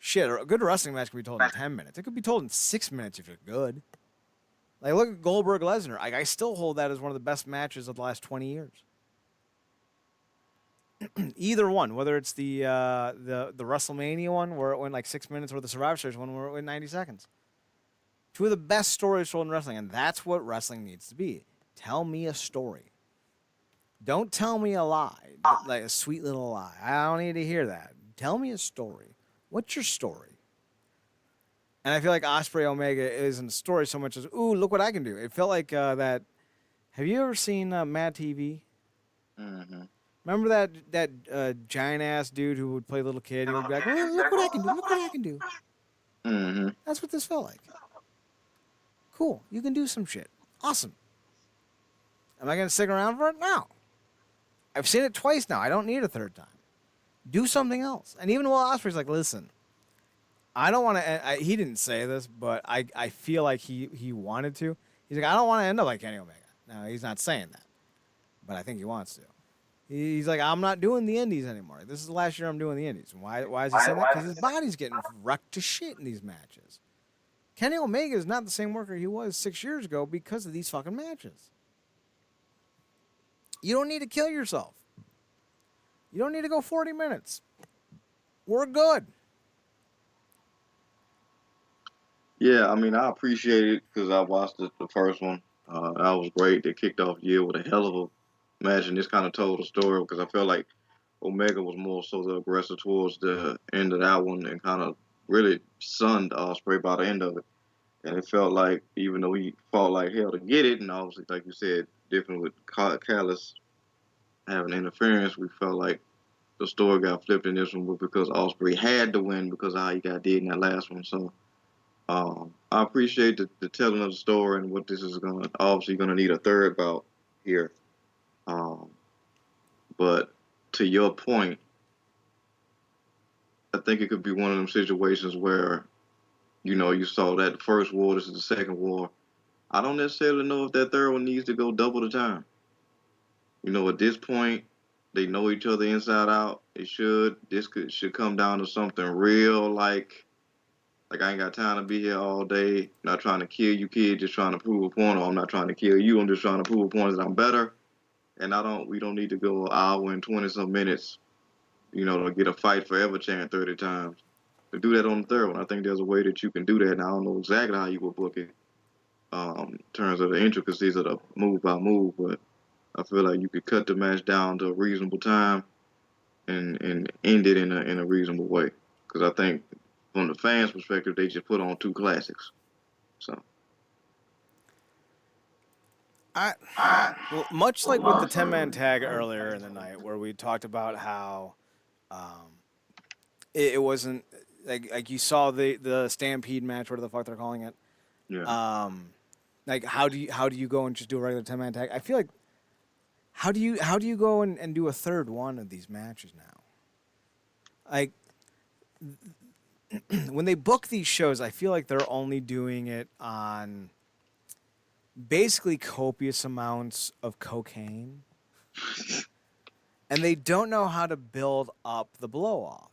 Shit, a good wrestling match can be told in 10 minutes. It could be told in 6 minutes if you're good. Like, look at Goldberg Lesnar. I still hold that as one of the best matches of the last 20 years. Either one, whether it's the WrestleMania one where it went like 6 minutes or the Survivor Series one where it went 90 seconds. Two of the best stories told in wrestling, and that's what wrestling needs to be. Tell me a story. Don't tell me a lie, like a sweet little lie. I don't need to hear that. Tell me a story. What's your story? And I feel like Osprey Omega isn't a story so much as, ooh, look what I can do. It felt like that. Have you ever seen Mad TV? Mm-hmm. Remember that giant ass dude who would play little kid? He would be like, oh, look what I can do. Look what I can do. Mm-hmm. That's what this felt like. Cool. You can do some shit. Awesome. Am I going to stick around for it? No. I've seen it twice now. I don't need a third time. Do something else. And even Will Ospreay's like, listen, I don't want to. He didn't say this, but I feel like he wanted to. He's like, I don't want to end up like Kenny Omega. No, he's not saying that, but I think he wants to. He's like, I'm not doing the indies anymore. This is the last year I'm doing the indies. Why is he saying that? Because his body's getting wrecked to shit in these matches. Kenny Omega is not the same worker he was 6 years ago because of these fucking matches. You don't need to kill yourself. You don't need to go 40 minutes. We're good. Yeah, I mean, I appreciate it because I watched the first one. That was great. They kicked off the year with a hell of a match, and this kind of told a story because I felt like Omega was more so the aggressor towards the end of that one and kind of really sunned Ospreay by the end of it. And it felt like even though he fought like hell to get it, and obviously, like you said, different with Callis having interference, we felt like the story got flipped in this one, but because Ospreay had to win because of how he got did in that last one. So I appreciate the telling of the story and what this is obviously going to need a third bout here. Um, but to your point, I think it could be one of them situations where, you saw that the first war, this is the second war. I don't necessarily know if that third one needs to go double the time. At this point, they know each other inside out. It should. Should come down to something real like I ain't got time to be here all day. Not trying to kill you, kid. Just trying to prove a point. Or I'm not trying to kill you. I'm just trying to prove a point that I'm better. And we don't need to go an hour and 20 some minutes, to get a fight forever chant 30 times. To do that on the third one, I think there's a way that you can do that. And I don't know exactly how you would book it, in terms of the intricacies of the move by move, but I feel like you could cut the match down to a reasonable time and end it in a reasonable way. Because I think from the fans' perspective, they just put on two classics. So Well, much like with the 10-man tag earlier in the night, where we talked about how it wasn't like you saw the Stampede match, whatever the fuck they're calling it. yeah, Like how do you go and just do a regular 10-man tag? I feel like how do you go and do a third one of these matches now? Like when they book these shows, I feel like they're only doing it on basically copious amounts of cocaine. And they don't know how to build up the blow off.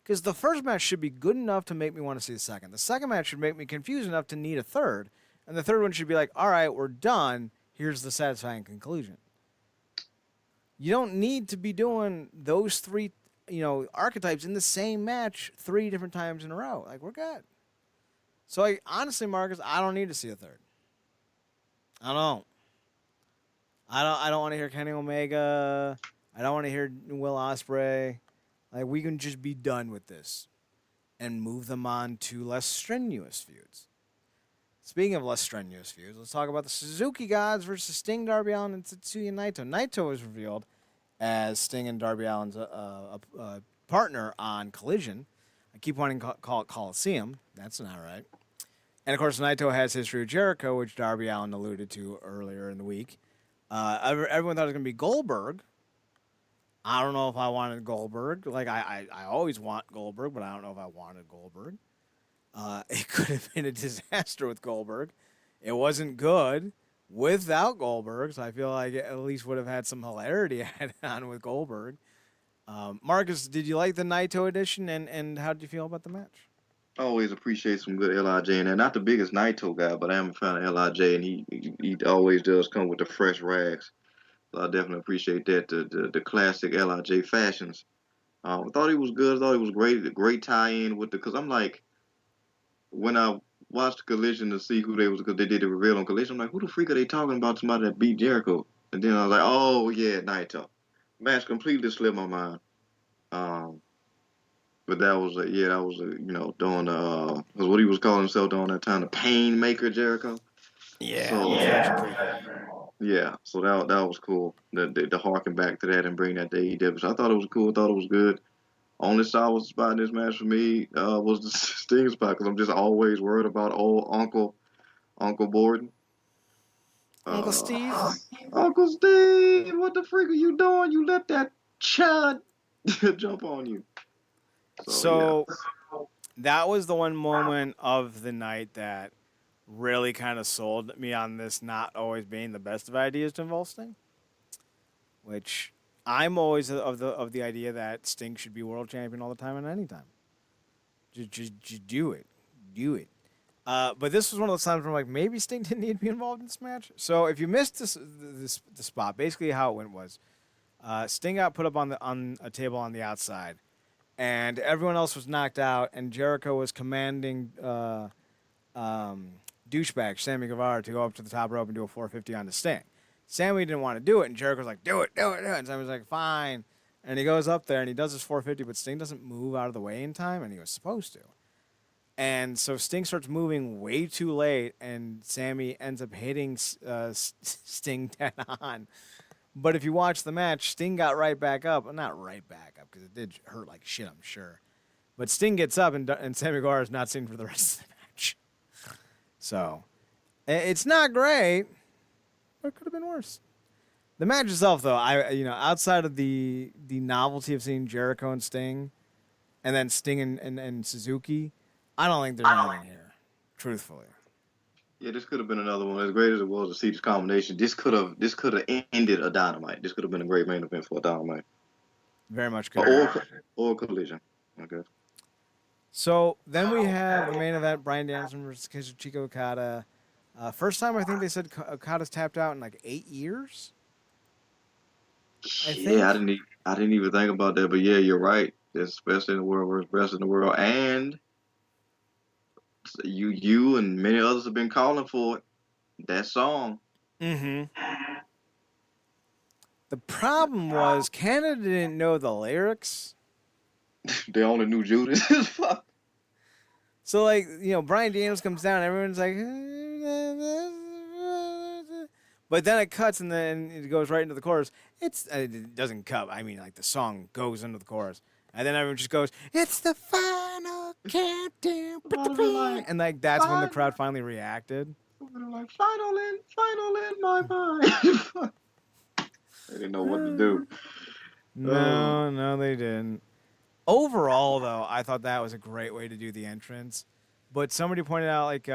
Because the first match should be good enough to make me want to see the second. The second match should make me confused enough to need a third. And the third one should be like, all right, we're done. Here's the satisfying conclusion. You don't need to be doing those three, archetypes in the same match 3 different times in a row. Like, we're good. So, honestly, Marcus, I don't need to see a third. I don't. I don't want to hear Kenny Omega. I don't want to hear Will Ospreay. Like, we can just be done with this and move them on to less strenuous feuds. Speaking of less strenuous feuds, let's talk about the Suzuki Gods versus Sting, Darby Allin, and Tetsuya Naito. Naito was revealed as Sting and Darby Allin's partner on Collision. I keep wanting to call it Coliseum. That's not right. And, of course, Naito has history with Jericho, which Darby Allin alluded to earlier in the week. Everyone thought it was going to be Goldberg. I don't know if I wanted Goldberg. Like I always want Goldberg, but I don't know if I wanted Goldberg. It could have been a disaster with Goldberg. It wasn't good without Goldberg, so I feel like it at least would have had some hilarity added on with Goldberg. Marcus, did you like the Naito edition, and how did you feel about the match? I always appreciate some good Lij, and not the biggest Naito guy, but I am a fan of Lij, and he always does come with the fresh rags. So I definitely appreciate that. The classic Lij fashions. I thought he was good. I thought he was great. A great tie-in with the, because I'm like, when I watched Collision to see who they was, because they did the reveal on Collision, I'm like, who the freak are they talking about? Somebody that beat Jericho. And then I was like, oh yeah, Naito. Match completely slipped my mind. Um, but that was yeah, that was doing was what he was calling himself during that time, the Pain Maker Jericho. Yeah, So which was actually pretty cool. yeah, so that was cool. The harken back to that and bring that to AEW. So I thought it was cool. I thought it was good. Only sour spot in this match for me was the Sting spot because I'm just always worried about old Uncle Borden. Uncle Uh, Steve. Uncle Steve, what the freak are you doing? You let that chud jump on you. So yeah. So that was the one moment of the night that really kind of sold me on this not always being the best of ideas to involve Sting. Which I'm always of the idea that Sting should be world champion all the time and anytime. Just do it. But this was one of those times where I'm like, maybe Sting didn't need to be involved in this match. So if you missed the spot, basically how it went was, Sting got put up on a table on the outside, and everyone else was knocked out, and Jericho was commanding douchebag Sammy Guevara to go up to the top rope and do a 450 on the Sting. Sammy didn't want to do it, and Jericho's like, do it, do it, do it. And Sammy's like, fine. And he goes up there and he does his 450, but Sting doesn't move out of the way in time, and he was supposed to. And so Sting starts moving way too late, and Sammy ends up hitting Sting dead on. But if you watch the match, Sting got right back up. Well, not right back up, because it did hurt like shit, I'm sure. But Sting gets up, and Sammy Guevara is not seen for the rest of the match. So, it's not great, but it could have been worse. The match itself, though, outside of the novelty of seeing Jericho and Sting, and then Sting and Suzuki, I don't think there's anything here, truthfully. Yeah, this could have been another one. As great as it was to see this combination, this could have ended a Dynamite. This could have been a great main event for a Dynamite Very much or could have. or Collision. Okay. So then we have the main event: Bryan Danielson versus Kazuchika Okada. First time I think they said Okada's tapped out in like 8 years. I Yeah, think. I didn't even think about that, but yeah, you're right. It's best in the world versus best in the world, and you and many others have been calling for it. That song. Mm-hmm. The problem was Canada didn't know the lyrics. They only knew Judas. Fuck. So, like, Bryan Daniels comes down, everyone's like, but then it cuts and then it goes right into the chorus. It doesn't cut. I mean, like, the song goes into the chorus. And then everyone just goes, it's the final countdown. And, like, that's when the crowd finally reacted. Like final in my mind. They didn't know what to do. No, they didn't. Overall, though, I thought that was a great way to do the entrance. But somebody pointed out, like,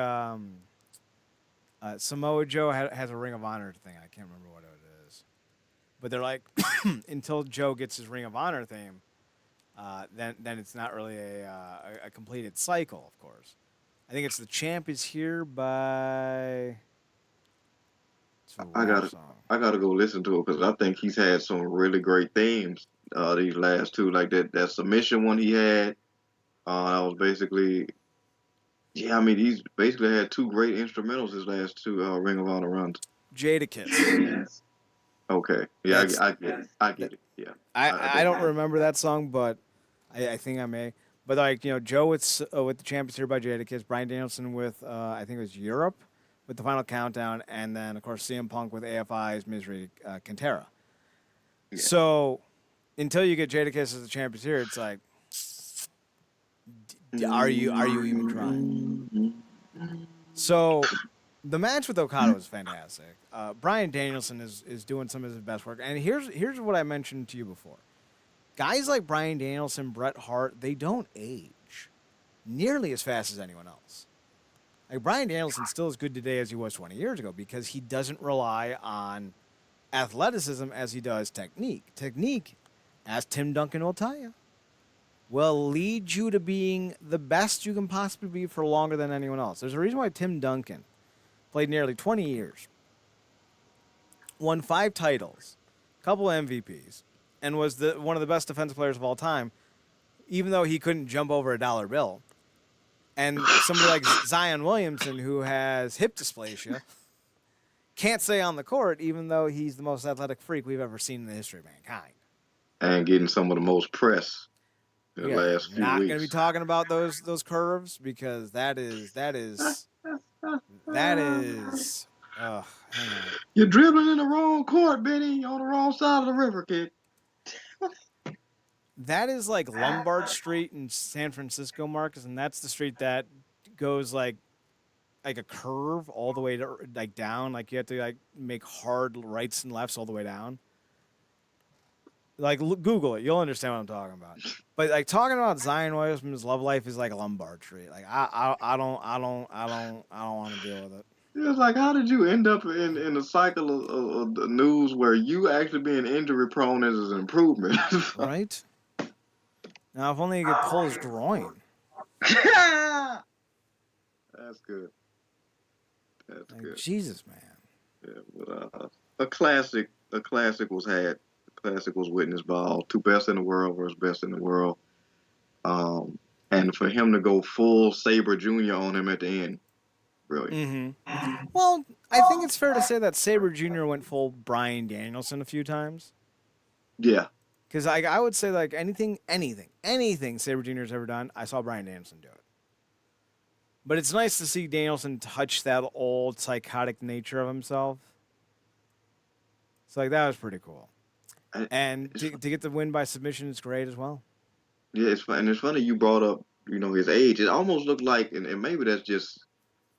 Samoa Joe has a Ring of Honor thing. I can't remember what it is. But they're like, until Joe gets his Ring of Honor theme, then it's not really a completed cycle, of course. I think it's the champ is here by... It's a I rap gotta song. I gotta go listen to it because I think he's had some really great themes. These last two, like that submission one he had. That was basically yeah. I mean, he's basically had two great instrumentals his last two Ring of Honor runs. Jadakiss. Okay, yeah, That's I get it. I that, get it. Yeah, I don't remember that song, but I think I may. But like Joe with the champions here by Jadakiss, Bryan Danielson with I think it was Europe with the final countdown, and then of course CM Punk with AFI's Misery Cantera. yeah. So until you get Jadakiss as the champions here, it's like, are you even trying? So the match with Okada was fantastic. Bryan Danielson is doing some of his best work, and here's what I mentioned to you before. Guys like Bryan Danielson, Bret Hart, they don't age nearly as fast as anyone else. Like Bryan Danielson's still as good today as he was 20 years ago because he doesn't rely on athleticism as he does technique. Technique, as Tim Duncan will tell you, will lead you to being the best you can possibly be for longer than anyone else. There's a reason why Tim Duncan played nearly 20 years, won 5 titles, a couple of MVPs, and was one of the best defensive players of all time, even though he couldn't jump over a dollar bill. And somebody like Zion Williamson, who has hip dysplasia, can't stay on the court, even though he's the most athletic freak we've ever seen in the history of mankind. And getting some of the most press in the last few not weeks. going to be talking about those curves because that is. Hang on. You're dribbling in the wrong court, Benny. You're on the wrong side of the river, kid. That is like Lombard Street in San Francisco, Marcus, and that's the street that goes like a curve all the way to like down. Like you have to like make hard rights and lefts all the way down. Like Google it, you'll understand what I'm talking about. But like talking about Zion Williamson's love life is like a Lombard Street. Like I don't want to deal with it. It's like, how did you end up in a cycle of the news where you actually being injury prone is an improvement? Right? Now, if only he could pull his groin. That's good. That's like, good. Jesus, man. Yeah, but a classic was had. A classic was witnessed by all. 2 best in the world versus best in the world. And for him to go full Sabre Jr. on him at the end, brilliant. Mm-hmm. Well, I think it's fair to say that Sabre Jr. went full Bryan Danielson a few times. Yeah. Because I would say like anything Sabre Jr.'s ever done, I saw Bryan Danielson do it. But it's nice to see Danielson touch that old psychotic nature of himself. So like that was pretty cool. And to get the win by submission is great as well. Yeah, it's fun. And it's funny you brought up, his age. It almost looked like, and maybe that's just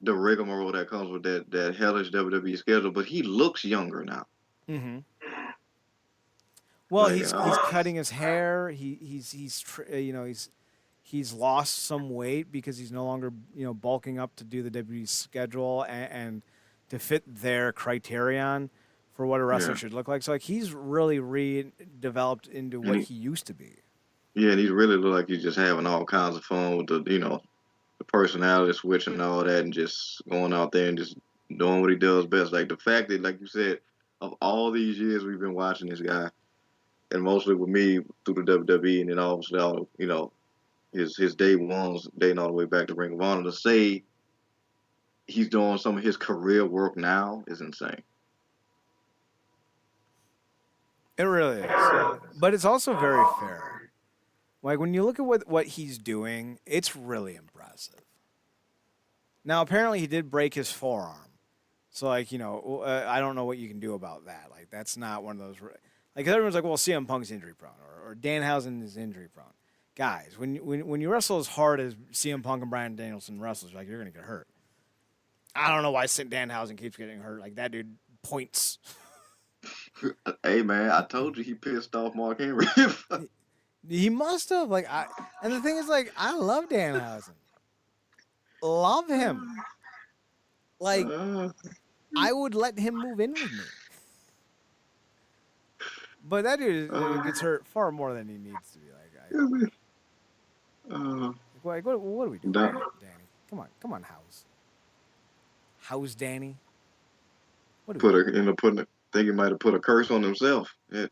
the rigmarole that comes with that hellish WWE schedule, but he looks younger now. Mm-hmm. Well, he's cutting his hair. He's lost some weight because he's no longer bulking up to do the WWE schedule and to fit their criterion for what a wrestler should look like. So like he's really redeveloped into what he used to be. Yeah, and he really looked like he's just having all kinds of fun with the personality switch and all that, and just going out there and just doing what he does best. Like the fact that, like you said, of all these years we've been watching this guy. And mostly with me through the WWE, and then obviously all his day ones dating all the way back to Ring of Honor, to say he's doing some of his career work now is insane. It really is, but it's also very fair. Like when you look at what he's doing, it's really impressive. Now apparently he did break his forearm, so like I don't know what you can do about that. Like that's not one of those. Like everyone's like, well, CM Punk's injury prone, or Danhausen is injury prone. Guys, when you wrestle as hard as CM Punk and Bryan Danielson wrestles, like you're gonna get hurt. I don't know why Danhausen keeps getting hurt. Like that dude points. Hey man, I told you he pissed off Mark Henry. He must have. And the thing is, like, I love Danhausen. Love him. Like, I would let him move in with me. But that dude gets hurt far more than he needs to be. What are we doing, Danny? Come on, How's Danny? Think he might have put a curse on himself. Yeah.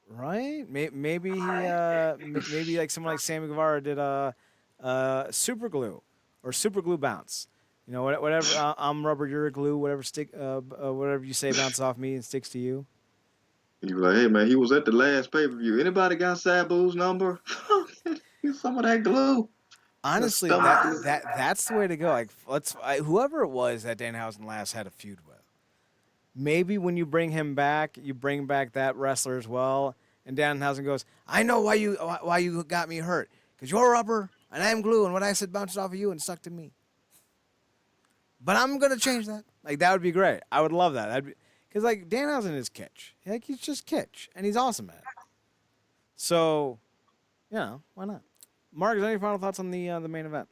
Right? Maybe maybe like someone like Sammy Guevara did super glue or super glue bounce. Whatever. I'm rubber, you're glue. Whatever you say bounces off me and sticks to you. You be like, hey man, he was at the last pay-per-view. Anybody got Sabu's number? Get some of that glue. Honestly, that's the way to go. Like, whoever it was that Danhausen last had a feud with. Maybe when you bring him back, you bring back that wrestler as well. And Danhausen goes, I know why you got me hurt. Because you're rubber and I'm glue, and what I said bounced off of you and stuck to me. But I'm gonna change that. Like that would be great. I would love that. Because like Danhausen is kitsch. Like he's just kitsch, and he's awesome at it. So, why not? Mark, is there any final thoughts on the main event?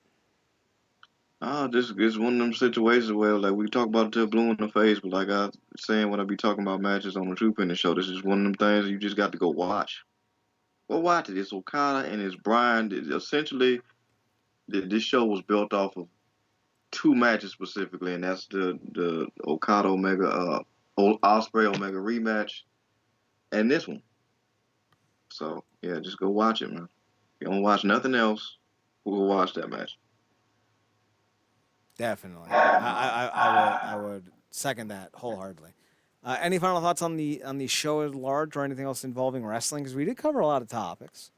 This it's one of them situations where like we talk about it till blue in the face, but like I was saying when I be talking about matches on the True Penny show, this is one of them things you just got to go watch. Go watch it. It's Okada and it's Bryan. Essentially, this show was built off of two matches specifically, and that's the Okada Omega Osprey Omega rematch and this one. So yeah, just go watch it, man. If you don't watch nothing else, we'll watch that match. Definitely, I would second that wholeheartedly. Any final thoughts on the show at large, or anything else involving wrestling? Because we did cover a lot of topics.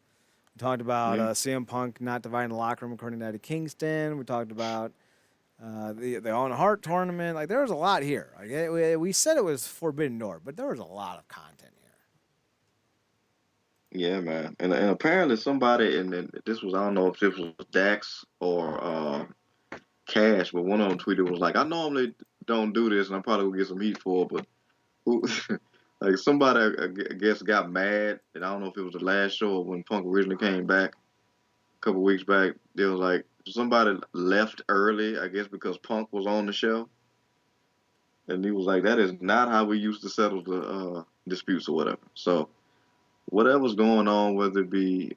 We talked about Yeah. CM Punk not dividing the locker room according to Eddie Kingston. We talked about the Owen Hart tournament. Like, there was a lot here. Like, we said it was Forbidden Door, but there was a lot of content Yeah, man. And apparently somebody and this was I don't know if this was Dax or Cash, but one of them tweeted was like, I normally don't do this, and I probably will get some heat for it, but who, like somebody I guess got mad, and I don't know if it was the last show or when Punk originally came back a couple weeks back. They was like somebody left early, I guess because Punk was on the show, and he was like, that is not how we used to settle the disputes or whatever. So whatever's going on, whether it be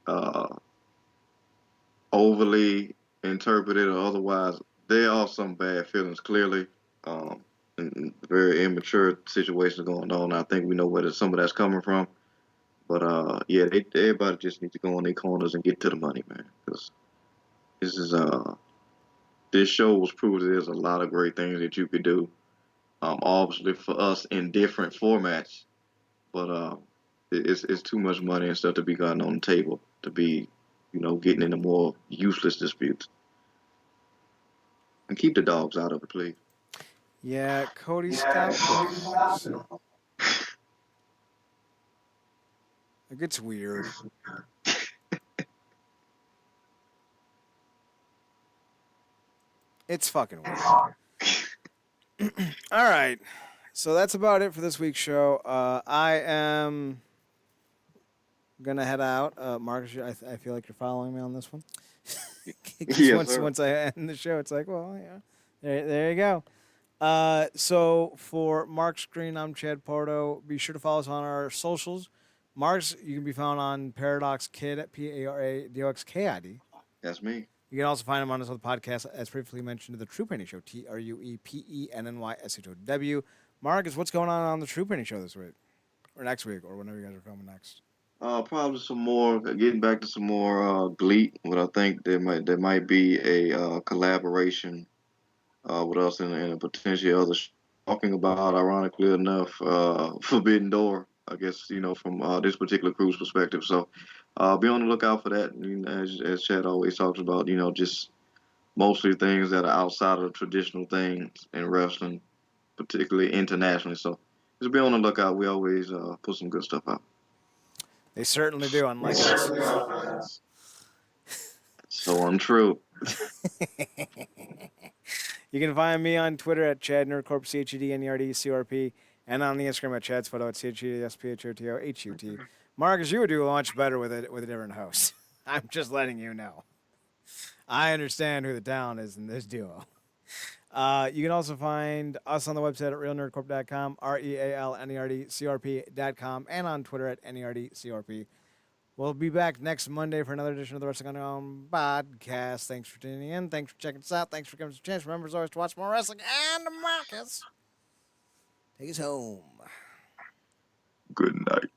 overly interpreted or otherwise, there are some bad feelings clearly. Um, and very immature situations going on. I think we know where some of that's coming from. But yeah, everybody just needs to go on their corners and get to the money, man. Because this is this show was proved that there's a lot of great things that you could do. Obviously for us in different formats, but it's too much money and stuff to be gotten on the table to be, getting into more useless disputes. And keep the dogs out of it, please. here. Yeah, Cody, stop the dogs. Like, it's weird. It's fucking weird. All right. So that's about it for this week's show. I am gonna head out. Marcus, I feel like you're following me on this one. Because Yes, once sir. once I end the show, it's like, well, yeah, there you go. So for Mark's Green, I'm Chad Porto. Be sure to follow us on our socials. Mark's, you can be found on Paradox Kid at PARADOXKID. That's me. You can also find him on his other podcast, as previously mentioned, the True Penny Show, TruePennyShow. Marcus, what's going on the True Penny Show this week, or next week, or whenever you guys are filming next? Probably some more. Getting back to some more Gleek. But I think there might be a collaboration with us and a potential other talking about, ironically enough, Forbidden Door. I guess from this particular crew's perspective. So be on the lookout for that. As Chad always talks about, just mostly things that are outside of the traditional things in wrestling, particularly internationally. So just be on the lookout. We always put some good stuff out. They certainly do, unlike us. So untrue. You can find me on Twitter at Chad Nerdcorp, CHEDNERDCORP, and on the Instagram at Chad's Photo at CHEDSPHOTOHUT. Marcus, you would do much better with it with a different host. I'm just letting you know. I understand who the talent is in this duo. You can also find us on the website at realnerdcorp.com, REALNERDCORP.com, and on Twitter at NERDCORP. We'll be back next Monday for another edition of the Wrestling Underground podcast. Thanks for tuning in. Thanks for checking us out. Thanks for giving us a chance. Remember, as always, to watch more wrestling. And Marcus, take us home. Good night.